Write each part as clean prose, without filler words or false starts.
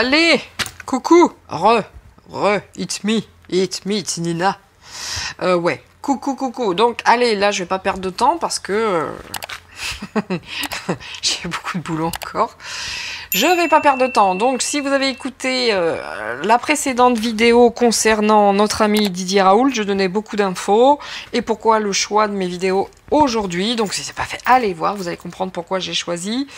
Allez, coucou, it's me, it's Nina. Ouais, coucou. Donc, allez, là, je vais pas perdre de temps parce que j'ai beaucoup de boulot encore. Je vais pas perdre de temps. Donc, si vous avez écouté la précédente vidéo concernant notre ami Didier Raoult, je donnais beaucoup d'infos et pourquoi le choix de mes vidéos aujourd'hui. Donc, si c'est pas fait, allez voir, vous allez comprendre pourquoi j'ai choisi.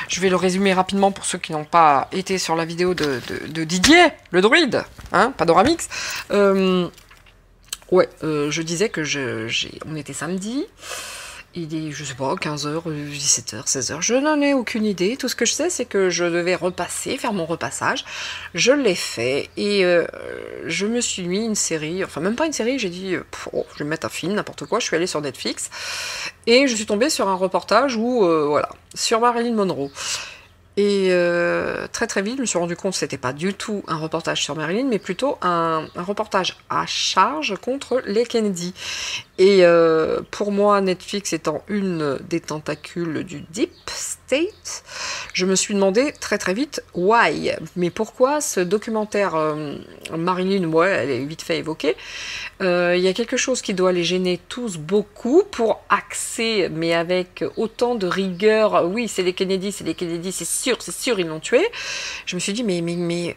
Je vais le résumer rapidement pour ceux qui n'ont pas été sur la vidéo de Didier, le druide, hein, Padoramix. Ouais, je disais que on était samedi. Il est, je sais pas, 15h, 17h, 16h, je n'en ai aucune idée. Tout ce que je sais, c'est que je devais repasser, faire mon repassage. Je l'ai fait et je me suis mis une série, enfin même pas une série, j'ai dit, je vais me mettre un film, n'importe quoi. Je suis allée sur Netflix et je suis tombée sur un reportage où, voilà, sur Marilyn Monroe. Et très vite, je me suis rendu compte que c'était pas du tout un reportage sur Marilyn, mais plutôt un reportage à charge contre les Kennedy. Et pour moi, Netflix étant une des tentacules du Deep State, je me suis demandé très vite why. Mais pourquoi ce documentaire Marilyn, ouais, elle est vite fait évoquée. Il y a quelque chose qui doit les gêner tous beaucoup pour axer, mais avec autant de rigueur. Oui, c'est les Kennedy, c'est sûr, ils l'ont tué. Je me suis dit, mais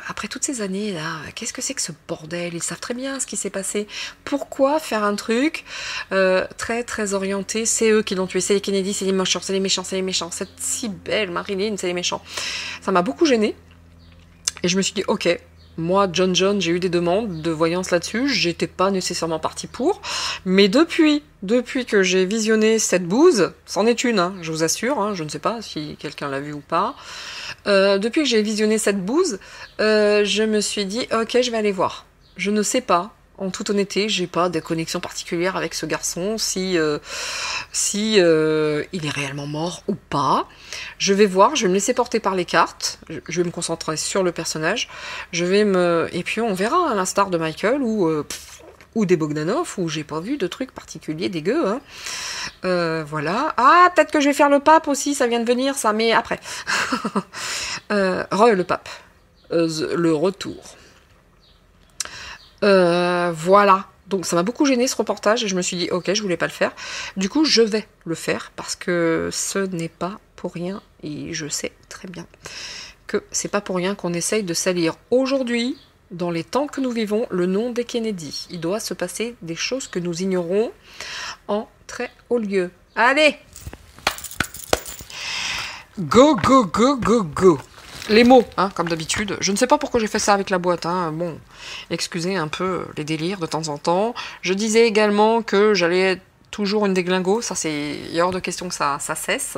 après toutes ces années là, qu'est-ce que c'est que ce bordel? Ils savent très bien ce qui s'est passé. Pourquoi faire un truc très orienté? C'est eux qui l'ont tué, c'est les Kennedy, c'est les méchants, cette si belle Marilyn, c'est les méchants. Ça m'a beaucoup gênée et je me suis dit, ok, moi John, j'ai eu des demandes de voyance là-dessus, j'étais pas nécessairement partie pour, mais depuis que j'ai visionné cette bouse, c'en est une, hein, je vous assure, hein, je ne sais pas si quelqu'un l'a vu ou pas, depuis que j'ai visionné cette bouse, je me suis dit, ok, je vais aller voir. Je ne sais pas, en toute honnêteté, j'ai pas de connexion particulière avec ce garçon, si il est réellement mort ou pas. Je vais voir, je vais me laisser porter par les cartes, je vais me concentrer sur le personnage, et puis on verra, à l'instar de Michael ou des Bogdanov, où j'ai pas vu de trucs particuliers dégueux, hein. Voilà. Ah, peut-être que je vais faire le pape aussi, ça vient de venir, ça, mais après. Le pape. Le retour. Voilà. Donc ça m'a beaucoup gêné ce reportage et je me suis dit, ok, je voulais pas le faire. Du coup, je vais le faire parce que ce n'est pas pour rien et je sais très bien que c'est pas pour rien qu'on essaye de salir aujourd'hui, dans les temps que nous vivons, le nom des Kennedy. Il doit se passer des choses que nous ignorons en très haut lieu. Allez! Go! Les mots, hein, comme d'habitude. Je ne sais pas pourquoi j'ai fait ça avec la boîte. Hein. Bon, excusez un peu les délires de temps en temps. Je disais également que j'allais être toujours une déglingo. Ça, c'est hors de question que ça cesse.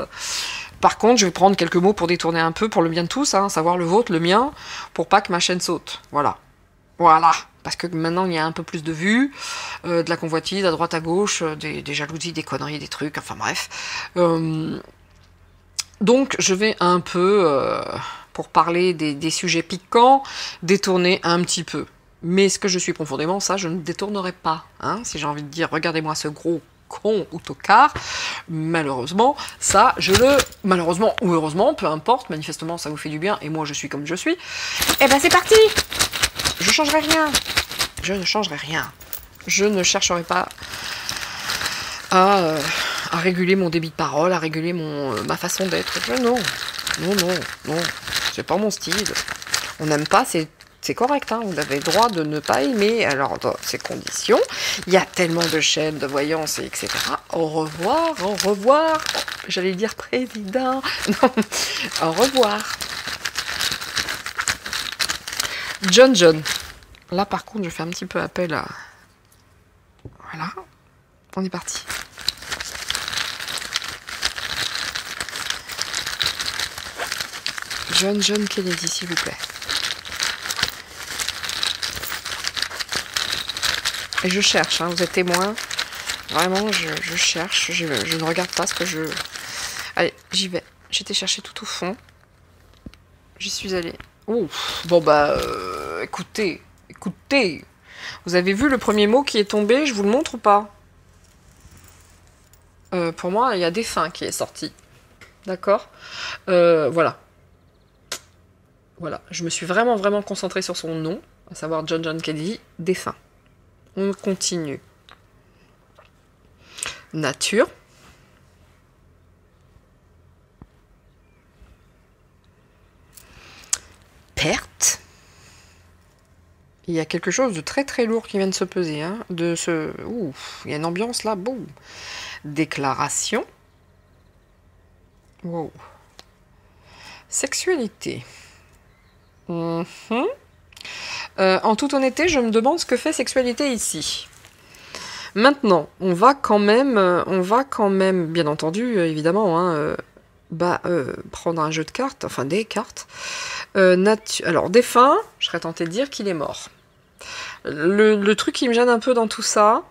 Par contre, je vais prendre quelques mots pour détourner un peu, pour le bien de tous, hein, savoir le vôtre, le mien, pour pas que ma chaîne saute. Voilà. Parce que maintenant, il y a un peu plus de vues, de la convoitise à droite à gauche, des jalousies, des conneries, des trucs, enfin bref. Donc, je vais un peu... pour parler des sujets piquants, détourner un petit peu. Mais ce que je suis profondément, ça, je ne détournerai pas. Hein, si j'ai envie de dire, regardez-moi ce gros con ou tocard, malheureusement, ça, malheureusement ou heureusement, peu importe, manifestement, ça vous fait du bien, et moi, je suis comme je suis. Eh ben, c'est parti! Je changerai rien. Je ne changerai rien. Je ne chercherai pas à réguler mon débit de parole, à réguler ma façon d'être. Non. C'est pas mon style. On n'aime pas, c'est correct, hein. Vous avez le droit de ne pas aimer. Alors, dans ces conditions, il y a tellement de chaînes de voyance, etc. Au revoir. J'allais dire président. Non, au revoir. John. Là, par contre, je fais un petit peu appel à... Voilà. On est parti. John Kennedy, s'il vous plaît. Et je cherche, hein, vous êtes témoin. Vraiment, je cherche. Je ne regarde pas ce que je... Allez, j'y vais. J'étais chercher tout au fond. J'y suis allée. Ouf. Bon, bah, écoutez. Vous avez vu le premier mot qui est tombé, je vous le montre ou pas? Pour moi, il y a des fins qui est sorti. D'accord. Voilà. Voilà, je me suis vraiment, vraiment concentrée sur son nom, à savoir John John Kennedy, défunt. On continue. Nature. Perte. Il y a quelque chose de très très lourd qui vient de se peser. Hein, Ouh, il y a une ambiance là. Boum. Déclaration. Wow. Sexualité. En toute honnêteté, je me demande ce que fait sexualité ici. Maintenant, on va quand même, bien entendu, évidemment, hein, prendre un jeu de cartes, enfin des cartes. Alors, défunt, je serais tentée de dire qu'il est mort. Le truc qui me gêne un peu dans tout ça,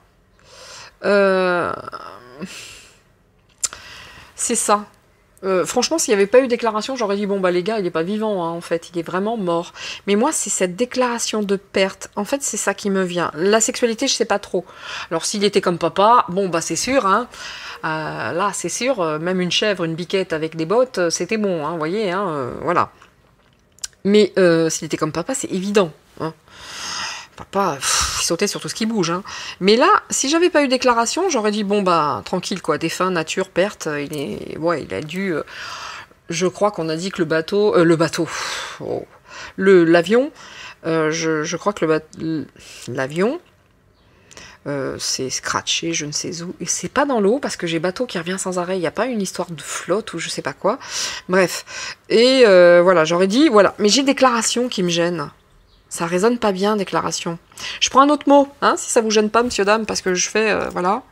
c'est ça. Franchement, s'il n'y avait pas eu déclaration, j'aurais dit, bon, bah les gars, il n'est pas vivant, hein, en fait, il est vraiment mort. Mais moi, c'est cette déclaration de perte, en fait, c'est ça qui me vient. La sexualité, je sais pas trop. Alors, s'il était comme papa, bon, bah c'est sûr, hein, là, c'est sûr, même une chèvre, une biquette avec des bottes, c'était bon, hein, vous voyez, hein, voilà. Mais s'il était comme papa, c'est évident, hein. Papa, il sautait sur tout ce qui bouge. Hein. Mais là, si j'avais pas eu déclaration, j'aurais dit, bon, bah, tranquille, quoi. Défunt, nature, perte, il a dû... je crois qu'on a dit que l'avion, je crois que l'avion, c'est scratché, je ne sais où. Et c'est pas dans l'eau, parce que j'ai bateau qui revient sans arrêt. Il n'y a pas une histoire de flotte ou je sais pas quoi. Bref. Et voilà, j'aurais dit, voilà. Mais j'ai déclaration qui me gêne. Ça résonne pas bien, déclaration. Je prends un autre mot, hein, si ça vous gêne pas, monsieur, dame, parce que je fais, voilà.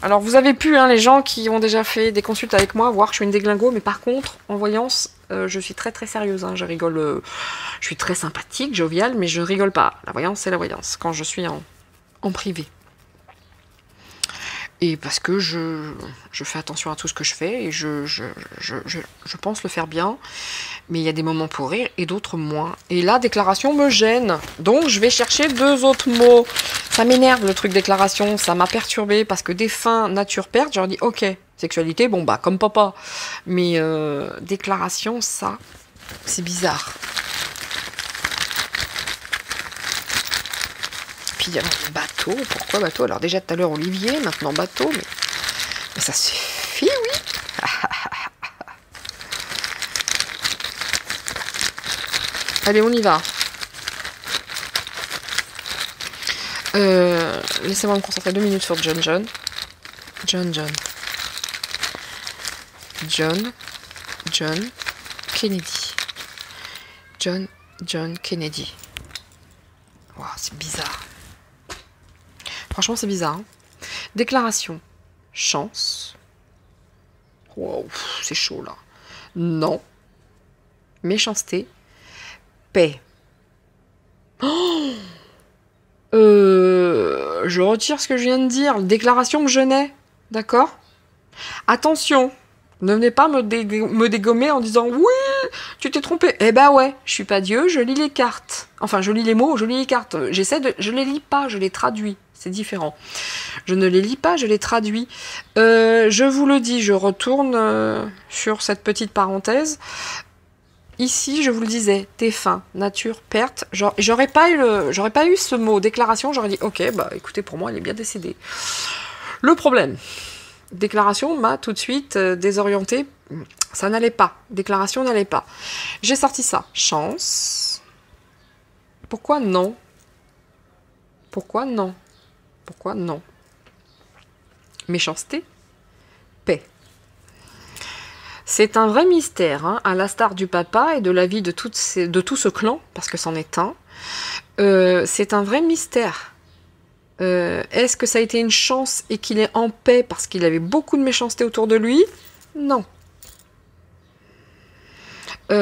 Alors, vous avez pu, hein, les gens qui ont déjà fait des consultes avec moi, voir que je suis une déglingo, mais par contre, en voyance, je suis très très sérieuse, hein, je rigole, je suis très sympathique, joviale, mais je rigole pas. La voyance, c'est la voyance, quand je suis en privé. Et parce que je fais attention à tout ce que je fais, et je pense le faire bien. Mais il y a des moments pour rire et d'autres moins. Et là, déclaration me gêne. Donc, je vais chercher 2 autres mots. Ça m'énerve, le truc déclaration. Ça m'a perturbée parce que défunt, nature, perte, j'aurais dit, ok, sexualité, bon, bah, comme papa. Mais déclaration, ça, c'est bizarre. Puis, alors, bateau, pourquoi bateau? Alors, déjà, tout à l'heure, Olivier, maintenant bateau, mais ça suffit, oui. Allez, on y va. Laissez-moi me concentrer 2 minutes sur John John. John Kennedy. John Kennedy. Wow, c'est bizarre. Franchement, c'est bizarre. Hein. Déclaration. Chance. Wow, c'est chaud là. Non. Méchanceté. Paix. Oh, je retire ce que je viens de dire. Déclaration que je n'ai. D'accord? Attention. Ne venez pas me dégommer en disant oui, tu t'es trompé. Eh ben ouais, je suis pas Dieu, je lis les cartes. Enfin, je lis les mots, je lis les cartes. Je les lis pas, je les traduis. C'est différent. Je ne les lis pas, je les traduis. Je vous le dis, je retourne sur cette petite parenthèse. Ici, je vous le disais, défunt, nature, perte. J'aurais pas eu ce mot déclaration. J'aurais dit, ok, bah écoutez, pour moi, elle est bien décédée. Le problème, déclaration m'a tout de suite désorientée. Ça n'allait pas. Déclaration n'allait pas. J'ai sorti ça. Chance. Pourquoi non? Pourquoi non? Pourquoi non? Méchanceté. Paix. C'est un vrai mystère, hein, à l'instar du papa et de la vie de tout ce clan, parce que c'en est un. C'est un vrai mystère. Est-ce que ça a été une chance et qu'il est en paix parce qu'il avait beaucoup de méchanceté autour de lui? Non. Oui,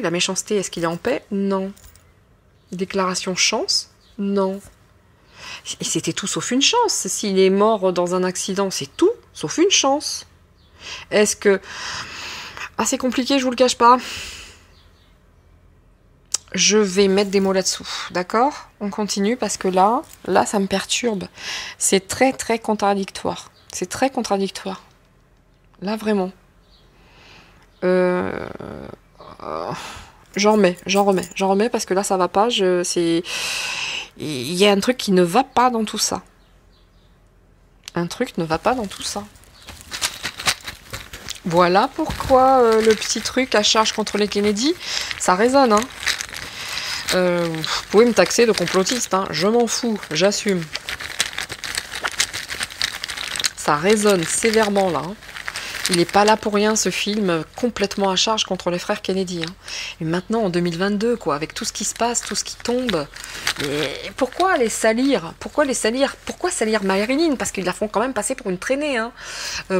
la méchanceté, est-ce qu'il est en paix? Non. Déclaration chance? Non. Et c'était tout sauf une chance. S'il est mort dans un accident, c'est tout sauf une chance. Est-ce que... Ah, c'est compliqué, je vous le cache pas. Je vais mettre des mots là-dessous, d'accord? On continue parce que là, ça me perturbe. C'est très, très contradictoire. C'est très contradictoire. Là, vraiment. Euh, j'en remets parce que là ça va pas. Il y a un truc qui ne va pas dans tout ça. Un truc ne va pas dans tout ça. Voilà pourquoi le petit truc à charge contre les Kennedy, ça résonne. Hein. Vous pouvez me taxer de complotiste, hein. Je m'en fous, j'assume. Ça résonne sévèrement là. Hein. Il n'est pas là pour rien, ce film, complètement à charge contre les frères Kennedy. Hein. Et maintenant, en 2022, quoi, avec tout ce qui se passe, tout ce qui tombe, et pourquoi les salir? Pourquoi les salir? Pourquoi salir Marilyn? Parce qu'ils la font quand même passer pour une traînée. Hein.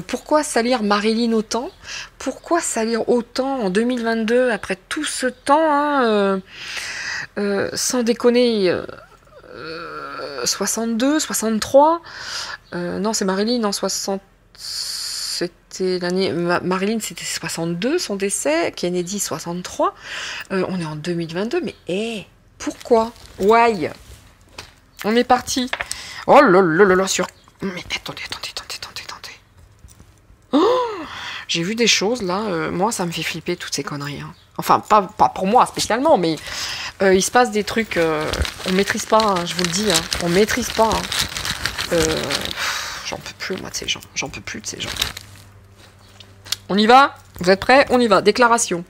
Pourquoi salir Marilyn autant? Pourquoi salir autant en 2022, après tout ce temps, hein, sans déconner 62, 63 non, c'est Marilyn en 60... C'était l'année... Marilyn, c'était 62, son décès. Kennedy, 63. On est en 2022, mais pourquoi? Why? On est parti. Oh là là là là, sur... Mais attendez. Oh, j'ai vu des choses, là. Moi, ça me fait flipper, toutes ces conneries. Hein. Enfin, pas pour moi, spécialement, mais... il se passe des trucs... on maîtrise pas, hein, je vous le dis. Hein. On maîtrise pas. Hein. J'en peux plus, moi, de ces gens. J'en peux plus de ces gens. On y va? Vous êtes prêts? On y va. Déclaration.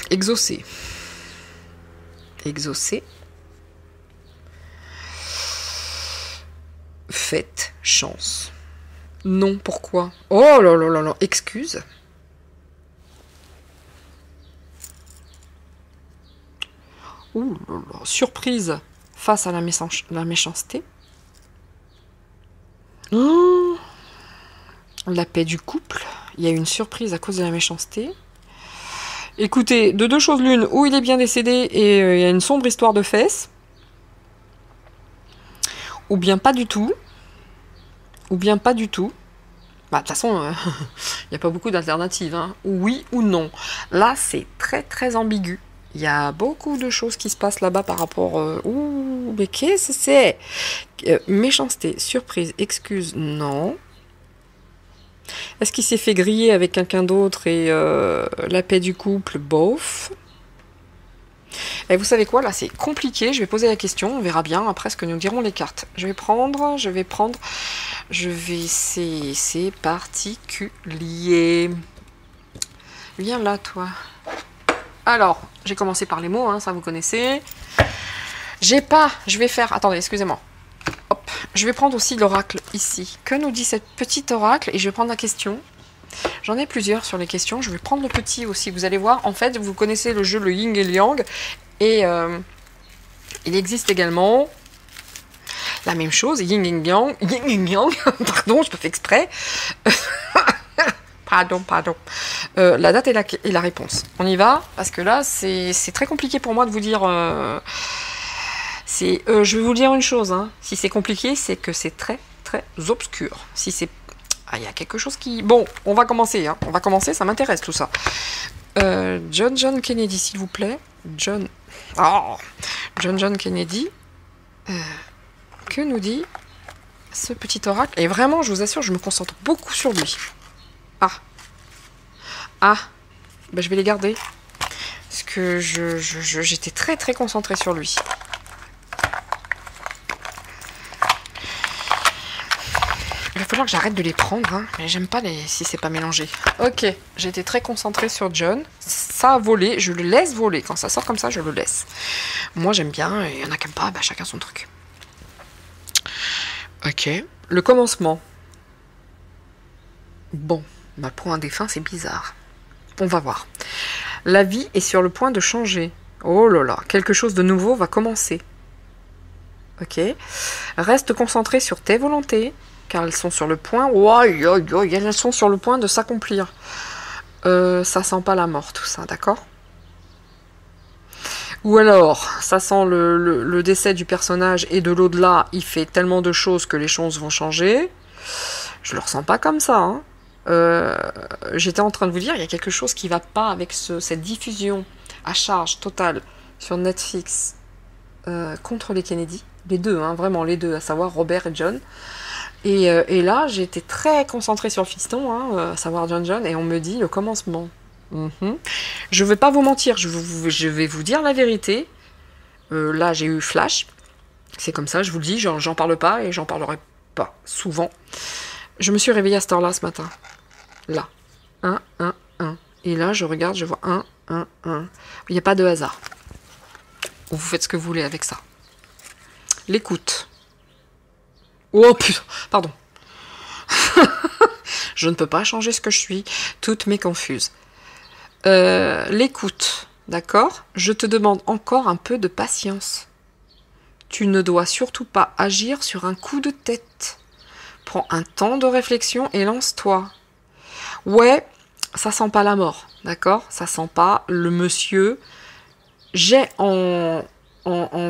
Exaucer. Exaucer. Faites chance. Non, pourquoi? Oh là là là là. Excuse. Ouh là là. Surprise face à la méchanceté. Oh. La paix du couple. Il y a une surprise à cause de la méchanceté. Écoutez, de deux choses l'une, ou il est bien décédé et il y a une sombre histoire de fesses, ou bien pas du tout. Ou bien pas du tout. Bah, de toute façon, il n'y a pas beaucoup d'alternatives. Hein. Oui ou non. Là, c'est très très ambigu. Il y a beaucoup de choses qui se passent là-bas par rapport... ouh, mais qu'est-ce que c'est? Méchanceté, surprise, excuse, non. Est-ce qu'il s'est fait griller avec quelqu'un d'autre et la paix du couple, bof. Et vous savez quoi, là c'est compliqué, je vais poser la question, on verra bien après ce que nous diront les cartes. Je vais c'est particulier. Viens là toi. Alors, j'ai commencé par les mots, hein, ça vous connaissez. Je vais faire, attendez, excusez-moi. Hop, je vais prendre aussi l'oracle ici. Que nous dit cette petite oracle? Et je vais prendre la question. J'en ai plusieurs sur les questions. Je vais prendre le petit aussi. Vous allez voir, en fait, vous connaissez le jeu, le yin et le yang. Et il existe également la même chose, yin et yang. Yin et yang, pardon, je peux faire exprès. Pardon. La date et la réponse. On y va? Parce que là, c'est très compliqué pour moi de vous dire... je vais vous dire une chose, hein. Si c'est compliqué, c'est que c'est très très obscur. Si c'est... Ah, il y a quelque chose qui... Bon, on va commencer, hein. On va commencer, ça m'intéresse tout ça. John Kennedy, s'il vous plaît. John Kennedy. Que nous dit ce petit oracle? Et vraiment, je vous assure, je me concentre beaucoup sur lui. Ben, je vais les garder. Parce que j'étais très très concentrée sur lui. Il va falloir que j'arrête de les prendre, hein. Mais j'aime pas si c'est pas mélangé. Ok, j'ai été très concentrée sur John. Ça a volé, je le laisse voler. Quand ça sort comme ça, je le laisse. Moi j'aime bien, et il y en a qui n'aiment pas, bah, chacun son truc. Ok, le commencement. Bon, bah, pour un défunt, c'est bizarre. On va voir. La vie est sur le point de changer. Oh là là, quelque chose de nouveau va commencer. Ok. Reste concentré sur tes volontés, car elles sont sur le point... elles sont sur le point de s'accomplir. Ça sent pas la mort, tout ça, d'accord? Ou alors, ça sent le décès du personnage et de l'au-delà, il fait tellement de choses que les choses vont changer. Je le ressens pas comme ça, hein. J'étais en train de vous dire, il y a quelque chose qui va pas avec cette diffusion à charge totale sur Netflix contre les Kennedy. Les deux, hein, vraiment les deux, à savoir Robert et John. Et là, j'ai été très concentrée sur le fiston, hein, à savoir John, et on me dit le commencement. Je vais pas vous mentir, je vais vous dire la vérité. Là, j'ai eu flash. C'est comme ça, je vous le dis, j'en parle pas et j'en parlerai pas souvent. Je me suis réveillée à cette heure-là ce matin. Là. 1, 1, 1. Et là, je regarde, je vois 1, 1, 1. Il n'y a pas de hasard. Vous faites ce que vous voulez avec ça. L'écoute. Oh putain, pardon. Je ne peux pas changer ce que je suis. Toutes mes confuses. L'écoute, d'accord? Je te demande encore un peu de patience. Tu ne dois surtout pas agir sur un coup de tête. Prends un temps de réflexion et lance-toi. Ouais, ça sent pas la mort, d'accord? Ça sent pas le monsieur. J'ai en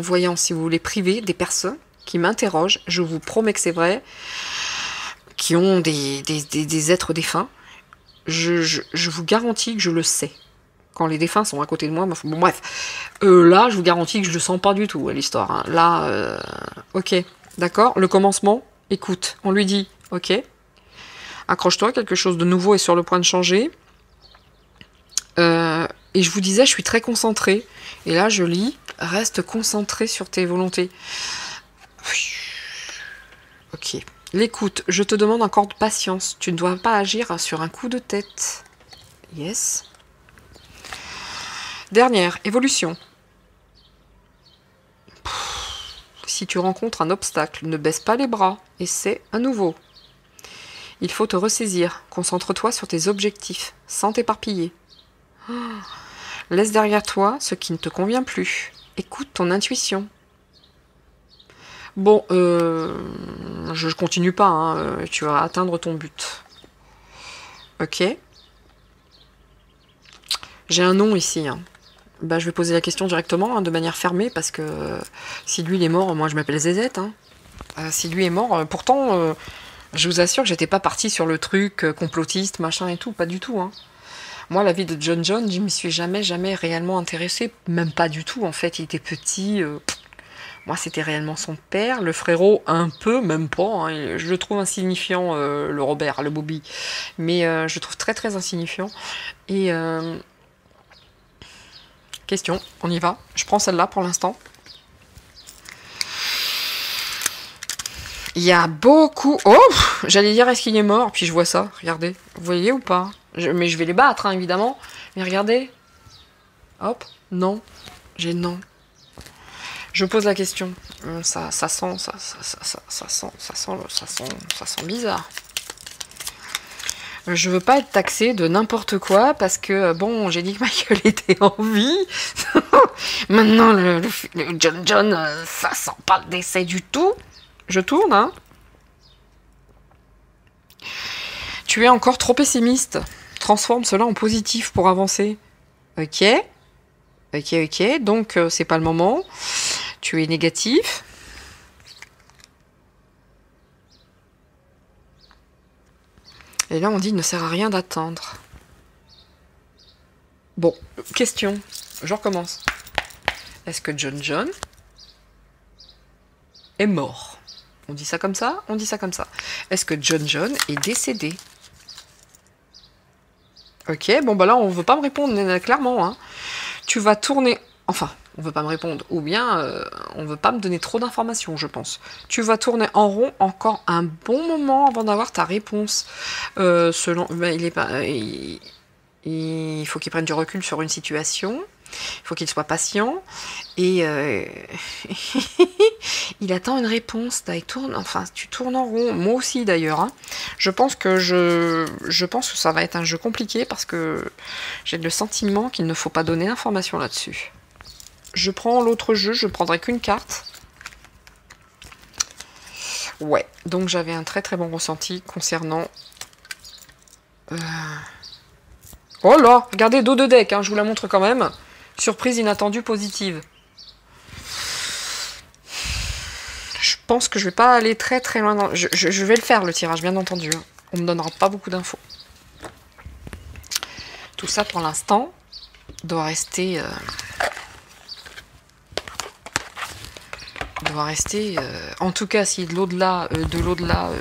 voyant, si vous voulez, privé des personnes qui m'interrogent, je vous promets que c'est vrai, qui ont des êtres défunts. Je vous garantis que je le sais. Quand les défunts sont à côté de moi, bon bref. Là, je vous garantis que je le sens pas du tout, l'histoire. Hein. Là, ok, d'accord. Le commencement, écoute, on lui dit, ok, accroche-toi, quelque chose de nouveau est sur le point de changer. Et je vous disais, je suis très concentrée. Et là, je lis, reste concentré sur tes volontés. Ok. L'écoute, je te demande encore de patience. Tu ne dois pas agir sur un coup de tête. Yes. Dernière, évolution. Si tu rencontres un obstacle, ne baisse pas les bras. Essaie à nouveau. Il faut te ressaisir. Concentre-toi sur tes objectifs, sans t'éparpiller. Laisse derrière toi ce qui ne te convient plus. Écoute ton intuition. Bon, je continue pas, hein, tu vas atteindre ton but. Ok. J'ai un nom ici. Hein. Bah, je vais poser la question directement, hein, de manière fermée, parce que si lui il est mort, moi je m'appelle Zézette. Hein. Si lui est mort, pourtant, je vous assure que j'étais pas partie sur le truc complotiste, machin et tout, pas du tout. Hein. Moi, la vie de John, je m'y suis jamais réellement intéressée, même pas du tout, en fait, il était petit, moi c'était réellement son père, le frérot un peu, même pas, hein, je le trouve insignifiant, le Robert, le Bobby, mais je le trouve très insignifiant, et question, on y va, je prends celle-là pour l'instant. Il y a beaucoup... Oh, j'allais dire est-ce qu'il est mort, puis je vois ça, regardez, vous voyez ou pas? Mais je vais les battre, hein, évidemment. Mais regardez. Hop, non. J'ai non. Je pose la question. Ça sent bizarre. Je veux pas être taxée de n'importe quoi parce que, bon, j'ai dit que Michael était en vie. Maintenant, le John, ça sent pas le décès du tout. Je tourne, hein. Tu es encore trop pessimiste. Transforme cela en positif pour avancer. Ok. Donc, c'est pas le moment. Tu es négatif. Et là, on dit, il ne sert à rien d'attendre. Bon, question. Je recommence. Est-ce que John est mort? On dit ça comme ça? On dit ça comme ça. Est-ce que John est décédé? Ok, bon bah là on veut pas me répondre clairement. Hein. Tu vas tourner... Enfin, on veut pas me répondre. Ou bien on veut pas me donner trop d'informations, je pense. Tu vas tourner en rond encore un bon moment avant d'avoir ta réponse. Selon... Ben, il est pas... Il faut qu'il prenne du recul sur une situation. Il faut qu'il soit patient. Et il attend une réponse. Là, tu tournes en rond. Moi aussi d'ailleurs. Hein. Je pense que ça va être un jeu compliqué parce que j'ai le sentiment qu'il ne faut pas donner d'informations là-dessus. Je prends l'autre jeu. Je ne prendrai qu'une carte. Ouais. Donc j'avais un très bon ressenti concernant... Oh là, regardez, dos de deck, hein, je vous la montre quand même. Surprise inattendue positive. Je pense que je vais pas aller très loin. Dans... Je vais le faire, le tirage, bien entendu. Hein. On me donnera pas beaucoup d'infos. Tout ça, pour l'instant, doit rester doit rester. En tout cas, si de l'au-delà,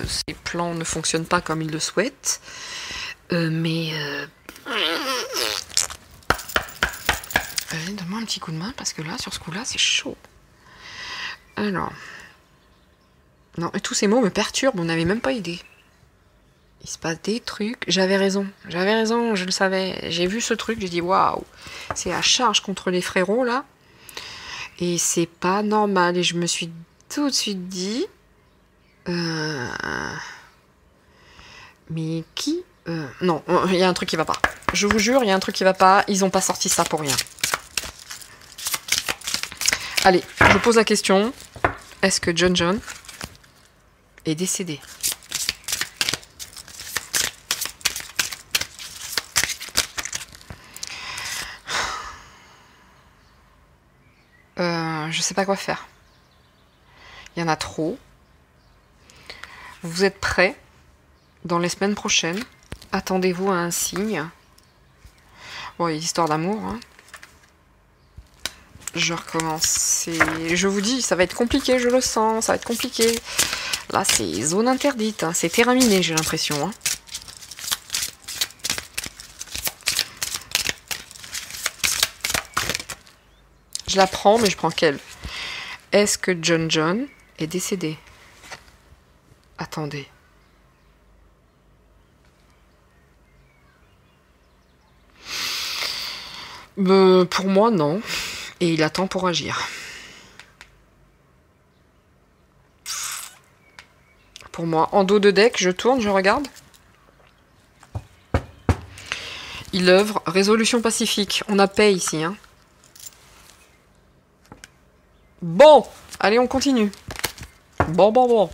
ses plans ne fonctionnent pas comme il le souhaite. Donne-moi un petit coup de main parce que là, sur ce coup-là, c'est chaud. Alors. Non, et tous ces mots me perturbent, on n'avait même pas idée. Il se passe des trucs. J'avais raison, je le savais. J'ai vu ce truc, j'ai dit waouh, c'est à charge contre les frérots là. Et c'est pas normal. Et je me suis tout de suite dit. Mais qui non, il y a un truc qui va pas. Je vous jure, il y a un truc qui va pas. Ils ont pas sorti ça pour rien. Allez, je pose la question. Est-ce que John est décédé? Je sais pas quoi faire. Il y en a trop. Vous êtes prêts? Dans les semaines prochaines, attendez-vous à un signe. Bon, il y a l'histoire d'amour. Hein. Je recommence. Je vous dis, ça va être compliqué, je le sens. Ça va être compliqué. Là, c'est zone interdite. Hein. C'est terminé, j'ai l'impression. Hein. Je la prends, mais je prends quelle? Est-ce que John est décédé? Attendez. Pour moi, non. Et il attend pour agir. Pour moi, en dos de deck, je tourne, je regarde. Il œuvre. Résolution pacifique. On a paix ici. Hein. Bon. Allez, on continue. Bon. Bon.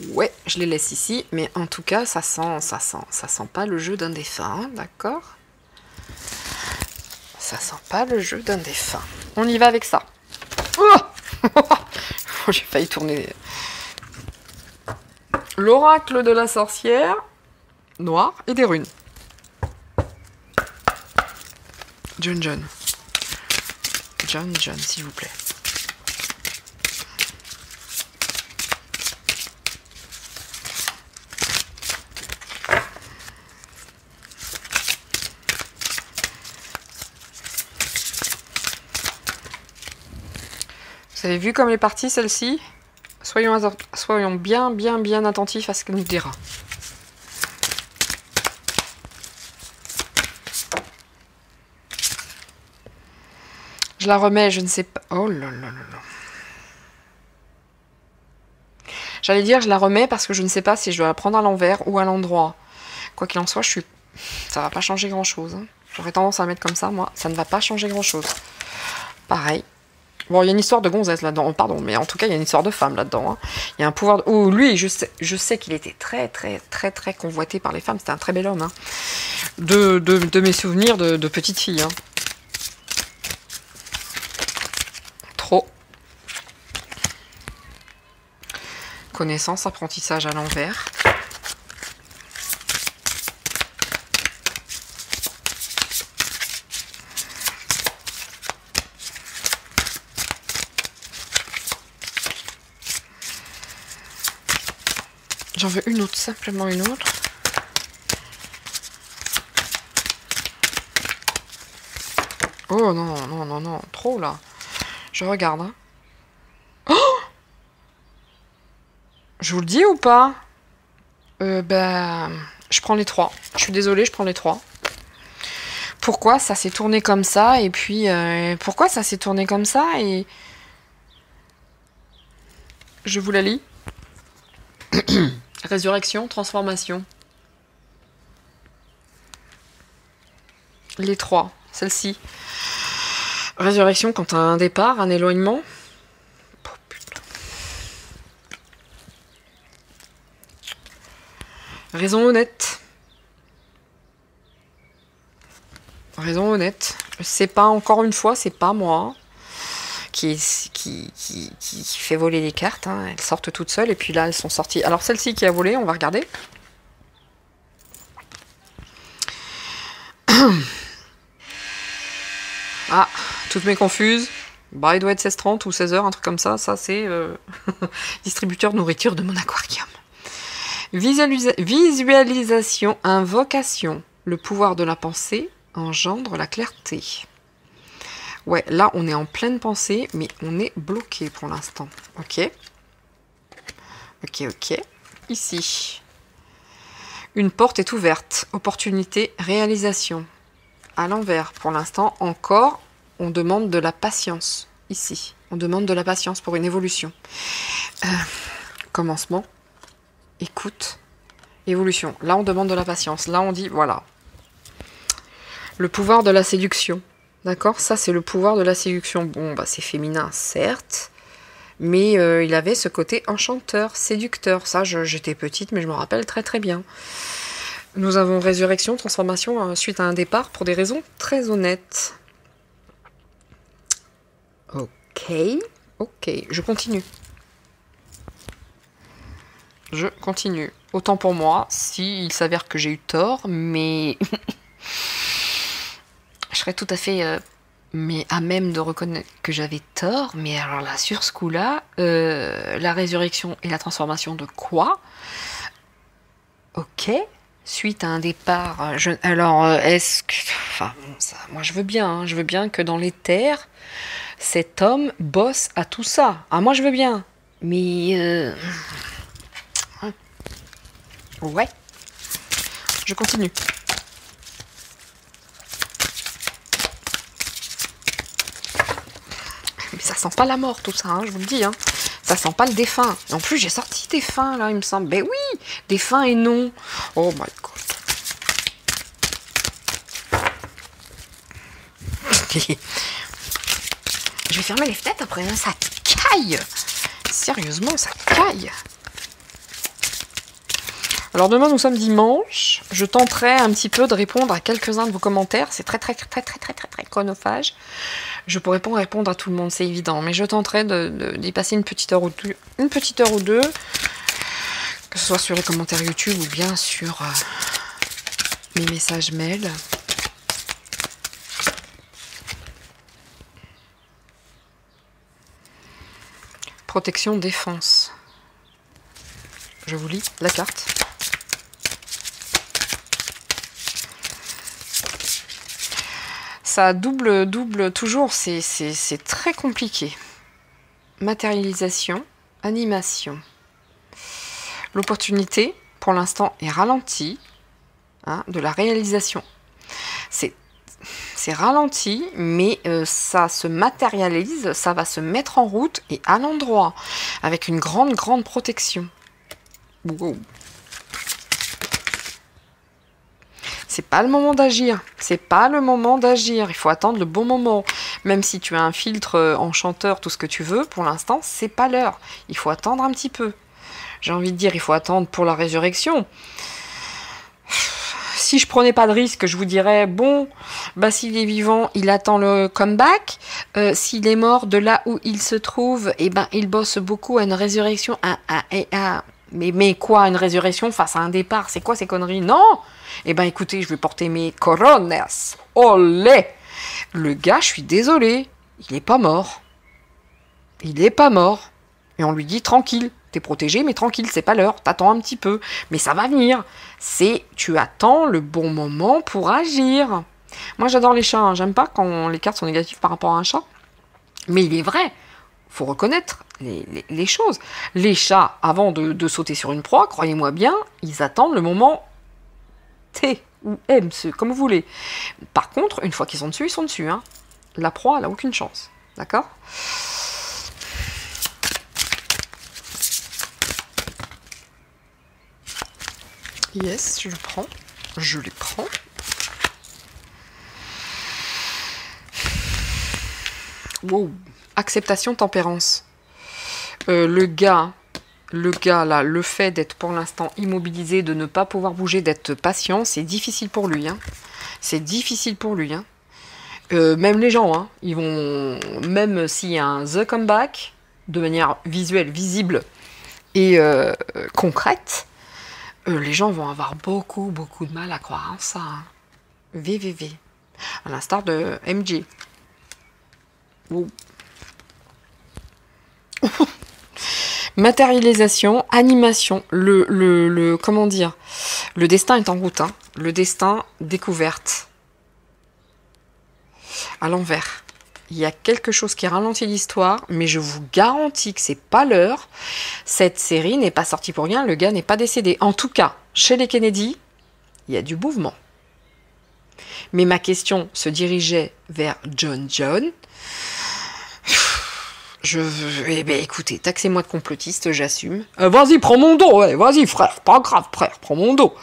Ouais, je les laisse ici, mais en tout cas, ça sent pas le jeu d'un défunt, hein, d'accord? Ça sent pas le jeu d'un défunt. On y va avec ça. Oh j'ai failli tourner. L'oracle de la sorcière, noir et des runes. John, s'il vous plaît. Vous avez vu comme les parties, celle-ci? Soyons bien attentifs à ce qu'elle nous dira. Je la remets, je ne sais pas... Oh là là là là. J'allais dire, je la remets parce que je ne sais pas si je dois la prendre à l'envers ou à l'endroit. Quoi qu'il en soit, ça va pas changer grand-chose. Hein. J'aurais tendance à la mettre comme ça, moi. Ça ne va pas changer grand-chose. Pareil. Bon, il y a une histoire de gonzesse là-dedans, pardon, mais en tout cas, il y a une histoire de femme là-dedans. Hein. Il y a un pouvoir... Oh, lui, je sais qu'il était très convoité par les femmes. C'était un très bel homme. Hein. De mes souvenirs de petite fille. Hein. Trop. Connaissance, apprentissage à l'envers. J'en veux une autre, simplement une autre. Oh non, trop là. Je regarde. Hein. Oh, je vous le dis ou pas? Je prends les 3. Je suis désolée, je prends les 3. Pourquoi ça s'est tourné comme ça? Et puis, pourquoi ça s'est tourné comme ça? Et je vous la lis. Résurrection, transformation. Les 3, celle-ci. Résurrection quand t'as un départ, un éloignement. Oh, putain. Raison honnête. Raison honnête. C'est pas, encore une fois, c'est pas moi qui fait voler les cartes. Hein. Elles sortent toutes seules et puis là, elles sont sorties. Alors celle-ci qui a volé, on va regarder. Ah, toutes mes confuses. Bah, il doit être 16h30 ou 16h, un truc comme ça. Ça, c'est distributeur de nourriture de mon aquarium. Visualisation, invocation. Le pouvoir de la pensée engendre la clarté. Ouais, là, on est en pleine pensée, mais on est bloqué pour l'instant. Ok. Ok, ok. Ici. Une porte est ouverte. Opportunité, réalisation. À l'envers, pour l'instant, encore, on demande de la patience. Ici, on demande de la patience pour une évolution. Commencement. Écoute. Évolution. Là, on demande de la patience. Là, on dit, voilà. Le pouvoir de la séduction. D'accord? Ça, c'est le pouvoir de la séduction. Bon, bah, c'est féminin, certes. Mais il avait ce côté enchanteur, séducteur. Ça, j'étais petite, mais je me rappelle très très bien. Nous avons résurrection, transformation suite à un départ pour des raisons très honnêtes. Ok, ok, je continue. Je continue. Autant pour moi, s'il s'avère que j'ai eu tort, mais je serais tout à fait mais à même de reconnaître que j'avais tort. Mais alors là, sur ce coup-là, la résurrection et la transformation de quoi? Ok. Suite à un départ, alors est-ce que, enfin, ça, moi je veux bien, hein, je veux bien que dans les terres, cet homme bosse à tout ça. Ah, moi je veux bien, mais ouais, je continue. Mais ça sent pas la mort tout ça, hein, je vous le dis, hein. Ça sent pas le défunt. Et en plus j'ai sorti défunt là, il me semble. Ben oui, défunt et non. Oh my god. Je vais fermer les fenêtres après, hein, ça caille. Sérieusement, ça caille. Alors demain, nous sommes dimanche. Je tenterai un petit peu de répondre à quelques-uns de vos commentaires. C'est très chronophage. Je pourrais pas répondre à tout le monde, c'est évident. Mais je tenterai d'y passer une petite heure ou deux. Que ce soit sur les commentaires YouTube ou bien sur mes messages mail. Protection, défense. Je vous lis la carte. Ça double toujours, c'est très compliqué. Matérialisation, animation. L'opportunité, pour l'instant, est ralentie, hein, de la réalisation. C'est ralenti, mais ça se matérialise, ça va se mettre en route et à l'endroit, avec une grande protection. Wow. C'est pas le moment d'agir, c'est pas le moment d'agir, il faut attendre le bon moment. Même si tu as un filtre enchanteur, tout ce que tu veux, pour l'instant, c'est pas l'heure. Il faut attendre un petit peu. J'ai envie de dire, il faut attendre pour la résurrection. Si je prenais pas de risque, je vous dirais, bon, bah s'il est vivant, il attend le comeback. S'il est mort, de là où il se trouve, eh ben, il bosse beaucoup à une résurrection. Mais quoi, une résurrection face à un départ? C'est quoi ces conneries? Non! Eh ben écoutez, je vais porter mes coronas. Olé! Le gars, je suis désolée, il est pas mort. Il est pas mort. Et on lui dit, tranquille. T'es protégé, mais tranquille, c'est pas l'heure, t'attends un petit peu, mais ça va venir. Tu attends le bon moment pour agir. Moi j'adore les chats, hein. J'aime pas quand les cartes sont négatives par rapport à un chat, mais il est vrai, faut reconnaître les choses. Les chats, avant de sauter sur une proie, croyez-moi bien, ils attendent le moment T ou M, comme vous voulez. Par contre, une fois qu'ils sont dessus, ils sont dessus, hein. La proie, elle a aucune chance, d'accord ? Yes, je le prends. Je les prends. Wow. Acceptation, tempérance. Le gars là, le fait d'être pour l'instant immobilisé, de ne pas pouvoir bouger, d'être patient, c'est difficile pour lui. Hein. C'est difficile pour lui. Hein. Même les gens, hein, ils vont, même s'il y a un The Comeback, de manière visuelle, visible et concrète, les gens vont avoir beaucoup de mal à croire en ça. Hein. VVV. À l'instar de MJ. Ouh. Matérialisation, animation, comment dire, le destin est en route, hein. Le destin, découverte. À l'envers. Il y a quelque chose qui ralentit l'histoire, mais je vous garantis que c'est pas l'heure. Cette série n'est pas sortie pour rien, le gars n'est pas décédé. En tout cas, chez les Kennedy, il y a du mouvement. Mais ma question se dirigeait vers John. Eh ben écoutez, taxez-moi de complotiste, j'assume. Vas-y, prends mon dos, ouais, vas-y frère, pas grave frère, prends mon dos.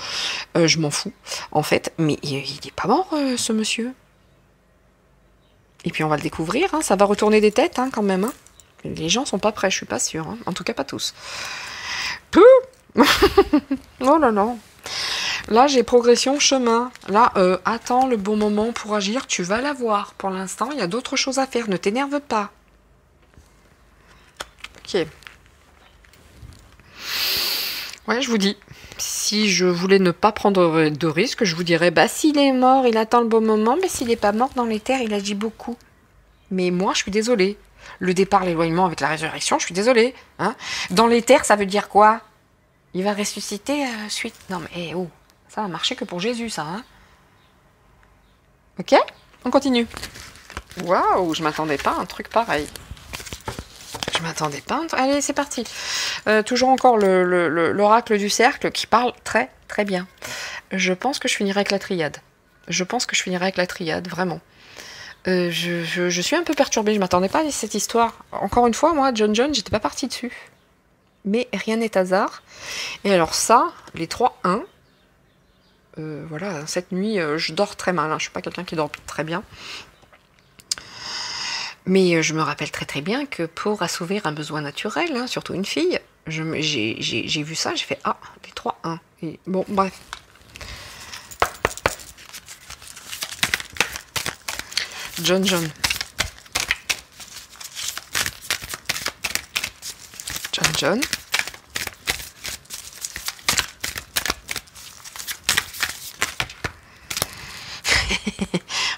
Je m'en fous, en fait, mais il est pas mort, ce monsieur. Et puis on va le découvrir, hein, ça va retourner des têtes, hein, quand même. Hein. Les gens sont pas prêts, je suis pas sûre, hein. En tout cas pas tous. Pouh. Oh là là. Là, j'ai progression chemin. Là, attends le bon moment pour agir, tu vas l'avoir. Pour l'instant, il y a d'autres choses à faire, ne t'énerve pas. Ok. Ouais, je vous dis, si je voulais ne pas prendre de risques, je vous dirais, bah s'il est mort, il attend le bon moment, mais s'il n'est pas mort dans les terres, il agit beaucoup. Mais moi, je suis désolée. Le départ, l'éloignement avec la résurrection, je suis désolée. Hein. Dans les terres, ça veut dire quoi? Il va ressusciter suite... Non mais, oh, ça va marcher que pour Jésus, ça. Hein. Ok, on continue. Waouh, je m'attendais pas à un truc pareil. Je m'attendais pas. Allez, c'est parti. Toujours encore l'oracle du cercle qui parle très très bien. Je pense que je finirai avec la triade. Vraiment. Je suis un peu perturbée. Je m'attendais pas à cette histoire. Encore une fois, moi, John, j'étais pas partie dessus. Mais rien n'est hasard. Et alors ça, les 3-1. Voilà, cette nuit, je dors très mal. Hein. Je suis pas quelqu'un qui dort très bien. Mais je me rappelle très très bien que pour assouvir un besoin naturel, hein, surtout une fille, j'ai vu ça, j'ai fait ah, les 3-1. Et bon, bref. John.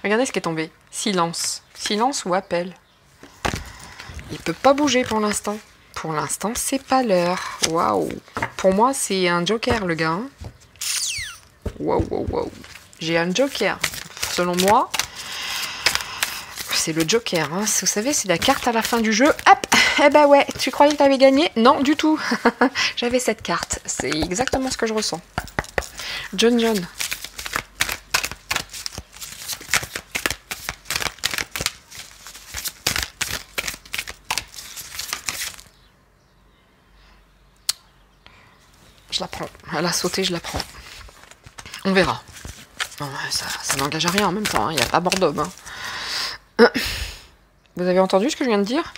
Regardez ce qui est tombé. Silence. Silence ou appel. Il peut pas bouger pour l'instant. Pour l'instant, c'est pas l'heure. Waouh. Pour moi, c'est un joker, le gars. Hein. Waouh. J'ai un joker. Selon moi, c'est le joker. Hein. Vous savez, c'est la carte à la fin du jeu. Hop. Eh ben ouais, tu croyais que t'avais gagné? Non, du tout. J'avais cette carte. C'est exactement ce que je ressens. John. Je la prends. Elle a sauté, je la prends. On verra. Non, ça n'engage à rien en même temps. Il n'y a pas mort d'homme. Hein. Vous avez entendu ce que je viens de dire?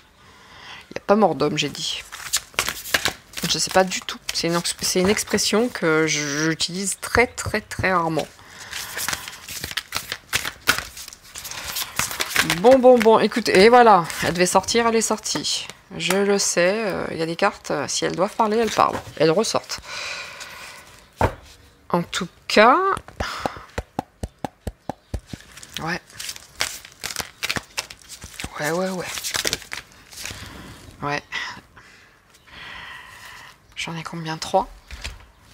Il n'y a pas mort d'homme, j'ai dit. Je ne sais pas du tout. C'est une expression que j'utilise très très très rarement. Bon. Écoutez, et voilà. Elle devait sortir, elle est sortie. Je le sais, il y a des cartes, si elles doivent parler, elles parlent. Elles ressortent. En tout cas... Ouais. J'en ai combien? 3.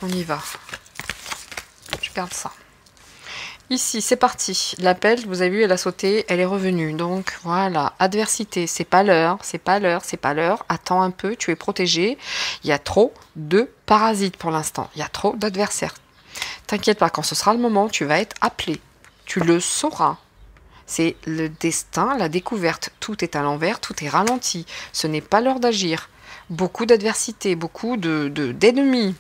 On y va. Je garde ça. Ici, c'est parti. L'appel, vous avez vu, elle a sauté, elle est revenue. Donc, voilà. Adversité, c'est pas l'heure. Attends un peu, tu es protégé. Il y a trop de parasites pour l'instant. Il y a trop d'adversaires. T'inquiète pas, quand ce sera le moment, tu vas être appelé. Tu le sauras. C'est le destin, la découverte. Tout est à l'envers, tout est ralenti. Ce n'est pas l'heure d'agir. Beaucoup d'adversité, beaucoup d'ennemis.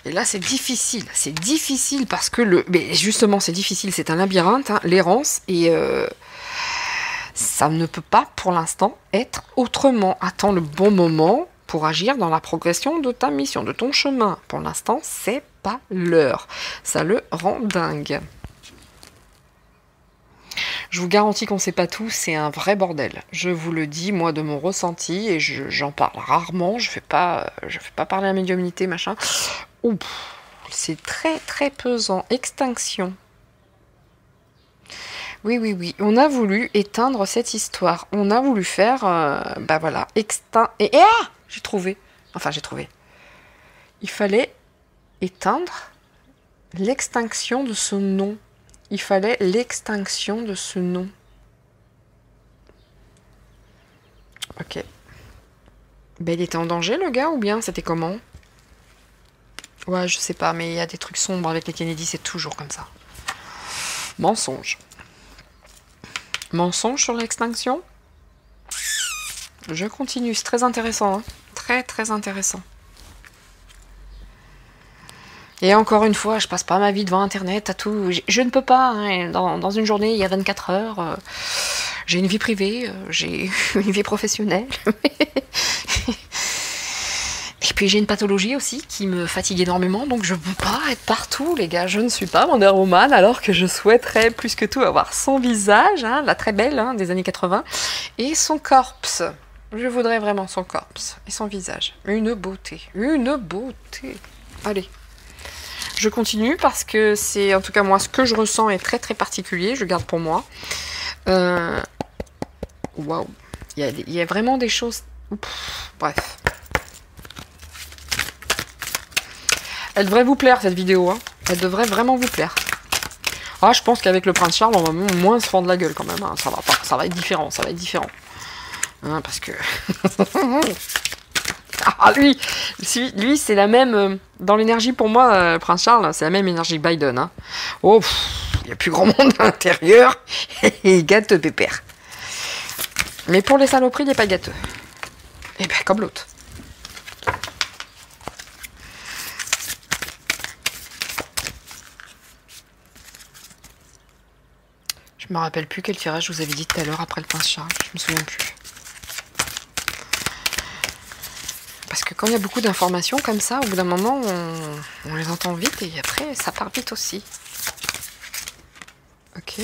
Et là, c'est difficile parce que mais justement, c'est difficile, c'est un labyrinthe, hein, l'errance, et ça ne peut pas, pour l'instant, être autrement. Attends le bon moment pour agir dans la progression de ta mission, de ton chemin. Pour l'instant, c'est pas l'heure. Ça le rend dingue. Je vous garantis qu'on ne sait pas tout, c'est un vrai bordel. Je vous le dis, moi, de mon ressenti, et j'en parle rarement, je fais pas parler à la médiumnité, machin. Ouh, C'est très très pesant. Extinction. Oui, oui, oui. On a voulu éteindre cette histoire. On a voulu faire, bah voilà, Et ah, j'ai trouvé. Enfin, j'ai trouvé. Il fallait éteindre l'extinction de ce nom. Il fallait l'extinction de ce nom. Ok. Ben, il était en danger, le gars, ou bien c'était comment? Ouais, je sais pas, mais il y a des trucs sombres avec les Kennedy, c'est toujours comme ça. Mensonge. Mensonge sur l'extinction? Je continue, c'est très intéressant. Hein. Très, très intéressant. Et encore une fois, je passe pas ma vie devant Internet, à tout. Je ne peux pas. Hein. Dans une journée, il y a 24 heures. J'ai une vie privée, j'ai une vie professionnelle. Et puis j'ai une pathologie aussi qui me fatigue énormément, donc je ne peux pas être partout, les gars. Je ne suis pas Wonder Woman, alors que je souhaiterais plus que tout avoir son visage, hein, la très belle hein, des années 80, et son corps. Je voudrais vraiment son corps et son visage. Une beauté, une beauté. Allez. Je continue parce que c'est, en tout cas moi, ce que je ressens est très très particulier. Je garde pour moi. Waouh. Il y a vraiment des choses... Bref. Elle devrait vous plaire, cette vidéo. Hein. Elle devrait vraiment vous plaire. Ah, je pense qu'avec le Prince Charles, on va moins se fendre la gueule quand même. Hein. Ça va pas, ça va être différent, ça va être différent. Hein, parce que... ah, lui c'est la même... dans l'énergie, pour moi, Prince Charles, c'est la même énergie que Biden. Hein. Oh, il n'y a plus grand monde à l'intérieur. Et gâteux pépère. Mais pour les saloperies, il n'est pas gâteux. Et ben, comme l'autre. Je me rappelle plus quel tirage je vous avais dit tout à l'heure après le Prince Charles. Je me souviens plus. Parce que quand il y a beaucoup d'informations comme ça, au bout d'un moment, on les entend vite et après, ça part vite aussi. Ok.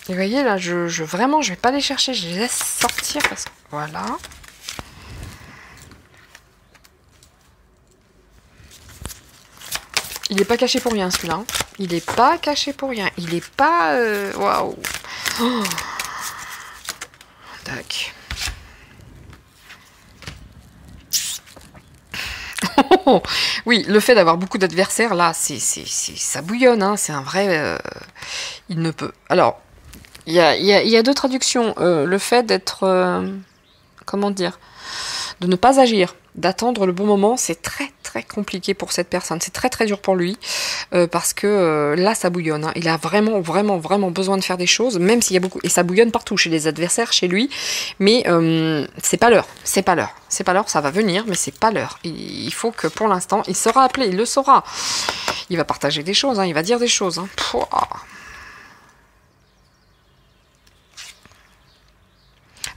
Et vous voyez, là, vraiment, je vais pas les chercher, je les laisse sortir parce que... Voilà. Il n'est pas caché pour rien, celui-là. Il n'est pas caché pour rien. Il n'est pas... Waouh. Oh. Tac. Oui, le fait d'avoir beaucoup d'adversaires, là, ça bouillonne. Hein, c'est un vrai... il ne peut... Alors, il y a deux traductions. Le fait d'être... comment dire? De ne pas agir, d'attendre le bon moment, c'est très très compliqué pour cette personne, c'est très très dur pour lui, parce que là ça bouillonne, hein. Il a vraiment vraiment vraiment besoin de faire des choses, même s'il y a beaucoup, et ça bouillonne partout, chez les adversaires, chez lui, mais c'est pas l'heure, c'est pas l'heure, c'est pas l'heure, ça va venir, mais c'est pas l'heure, il faut que pour l'instant, il sera appelé, il le saura, il va partager des choses, hein, il va dire des choses, hein.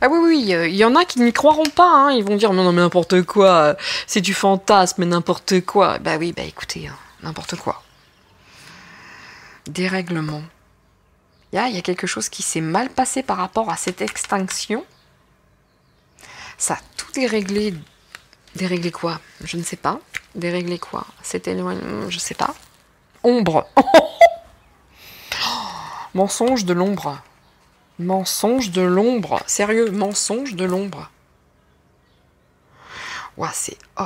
Ah oui, oui, il y en a qui n'y croiront pas, hein. Ils vont dire, non, mais n'importe quoi, c'est du fantasme, n'importe quoi. Bah oui, bah écoutez, hein, n'importe quoi. Dérèglement. Il y a quelque chose qui s'est mal passé par rapport à cette extinction. Ça a tout déréglé. Déréglé quoi? Je ne sais pas. Déréglé quoi? C'était éloigné, je sais pas. Ombre. Mensonge de l'ombre. Mensonge de l'ombre. Sérieux, mensonge de l'ombre. Ouah, c'est hot.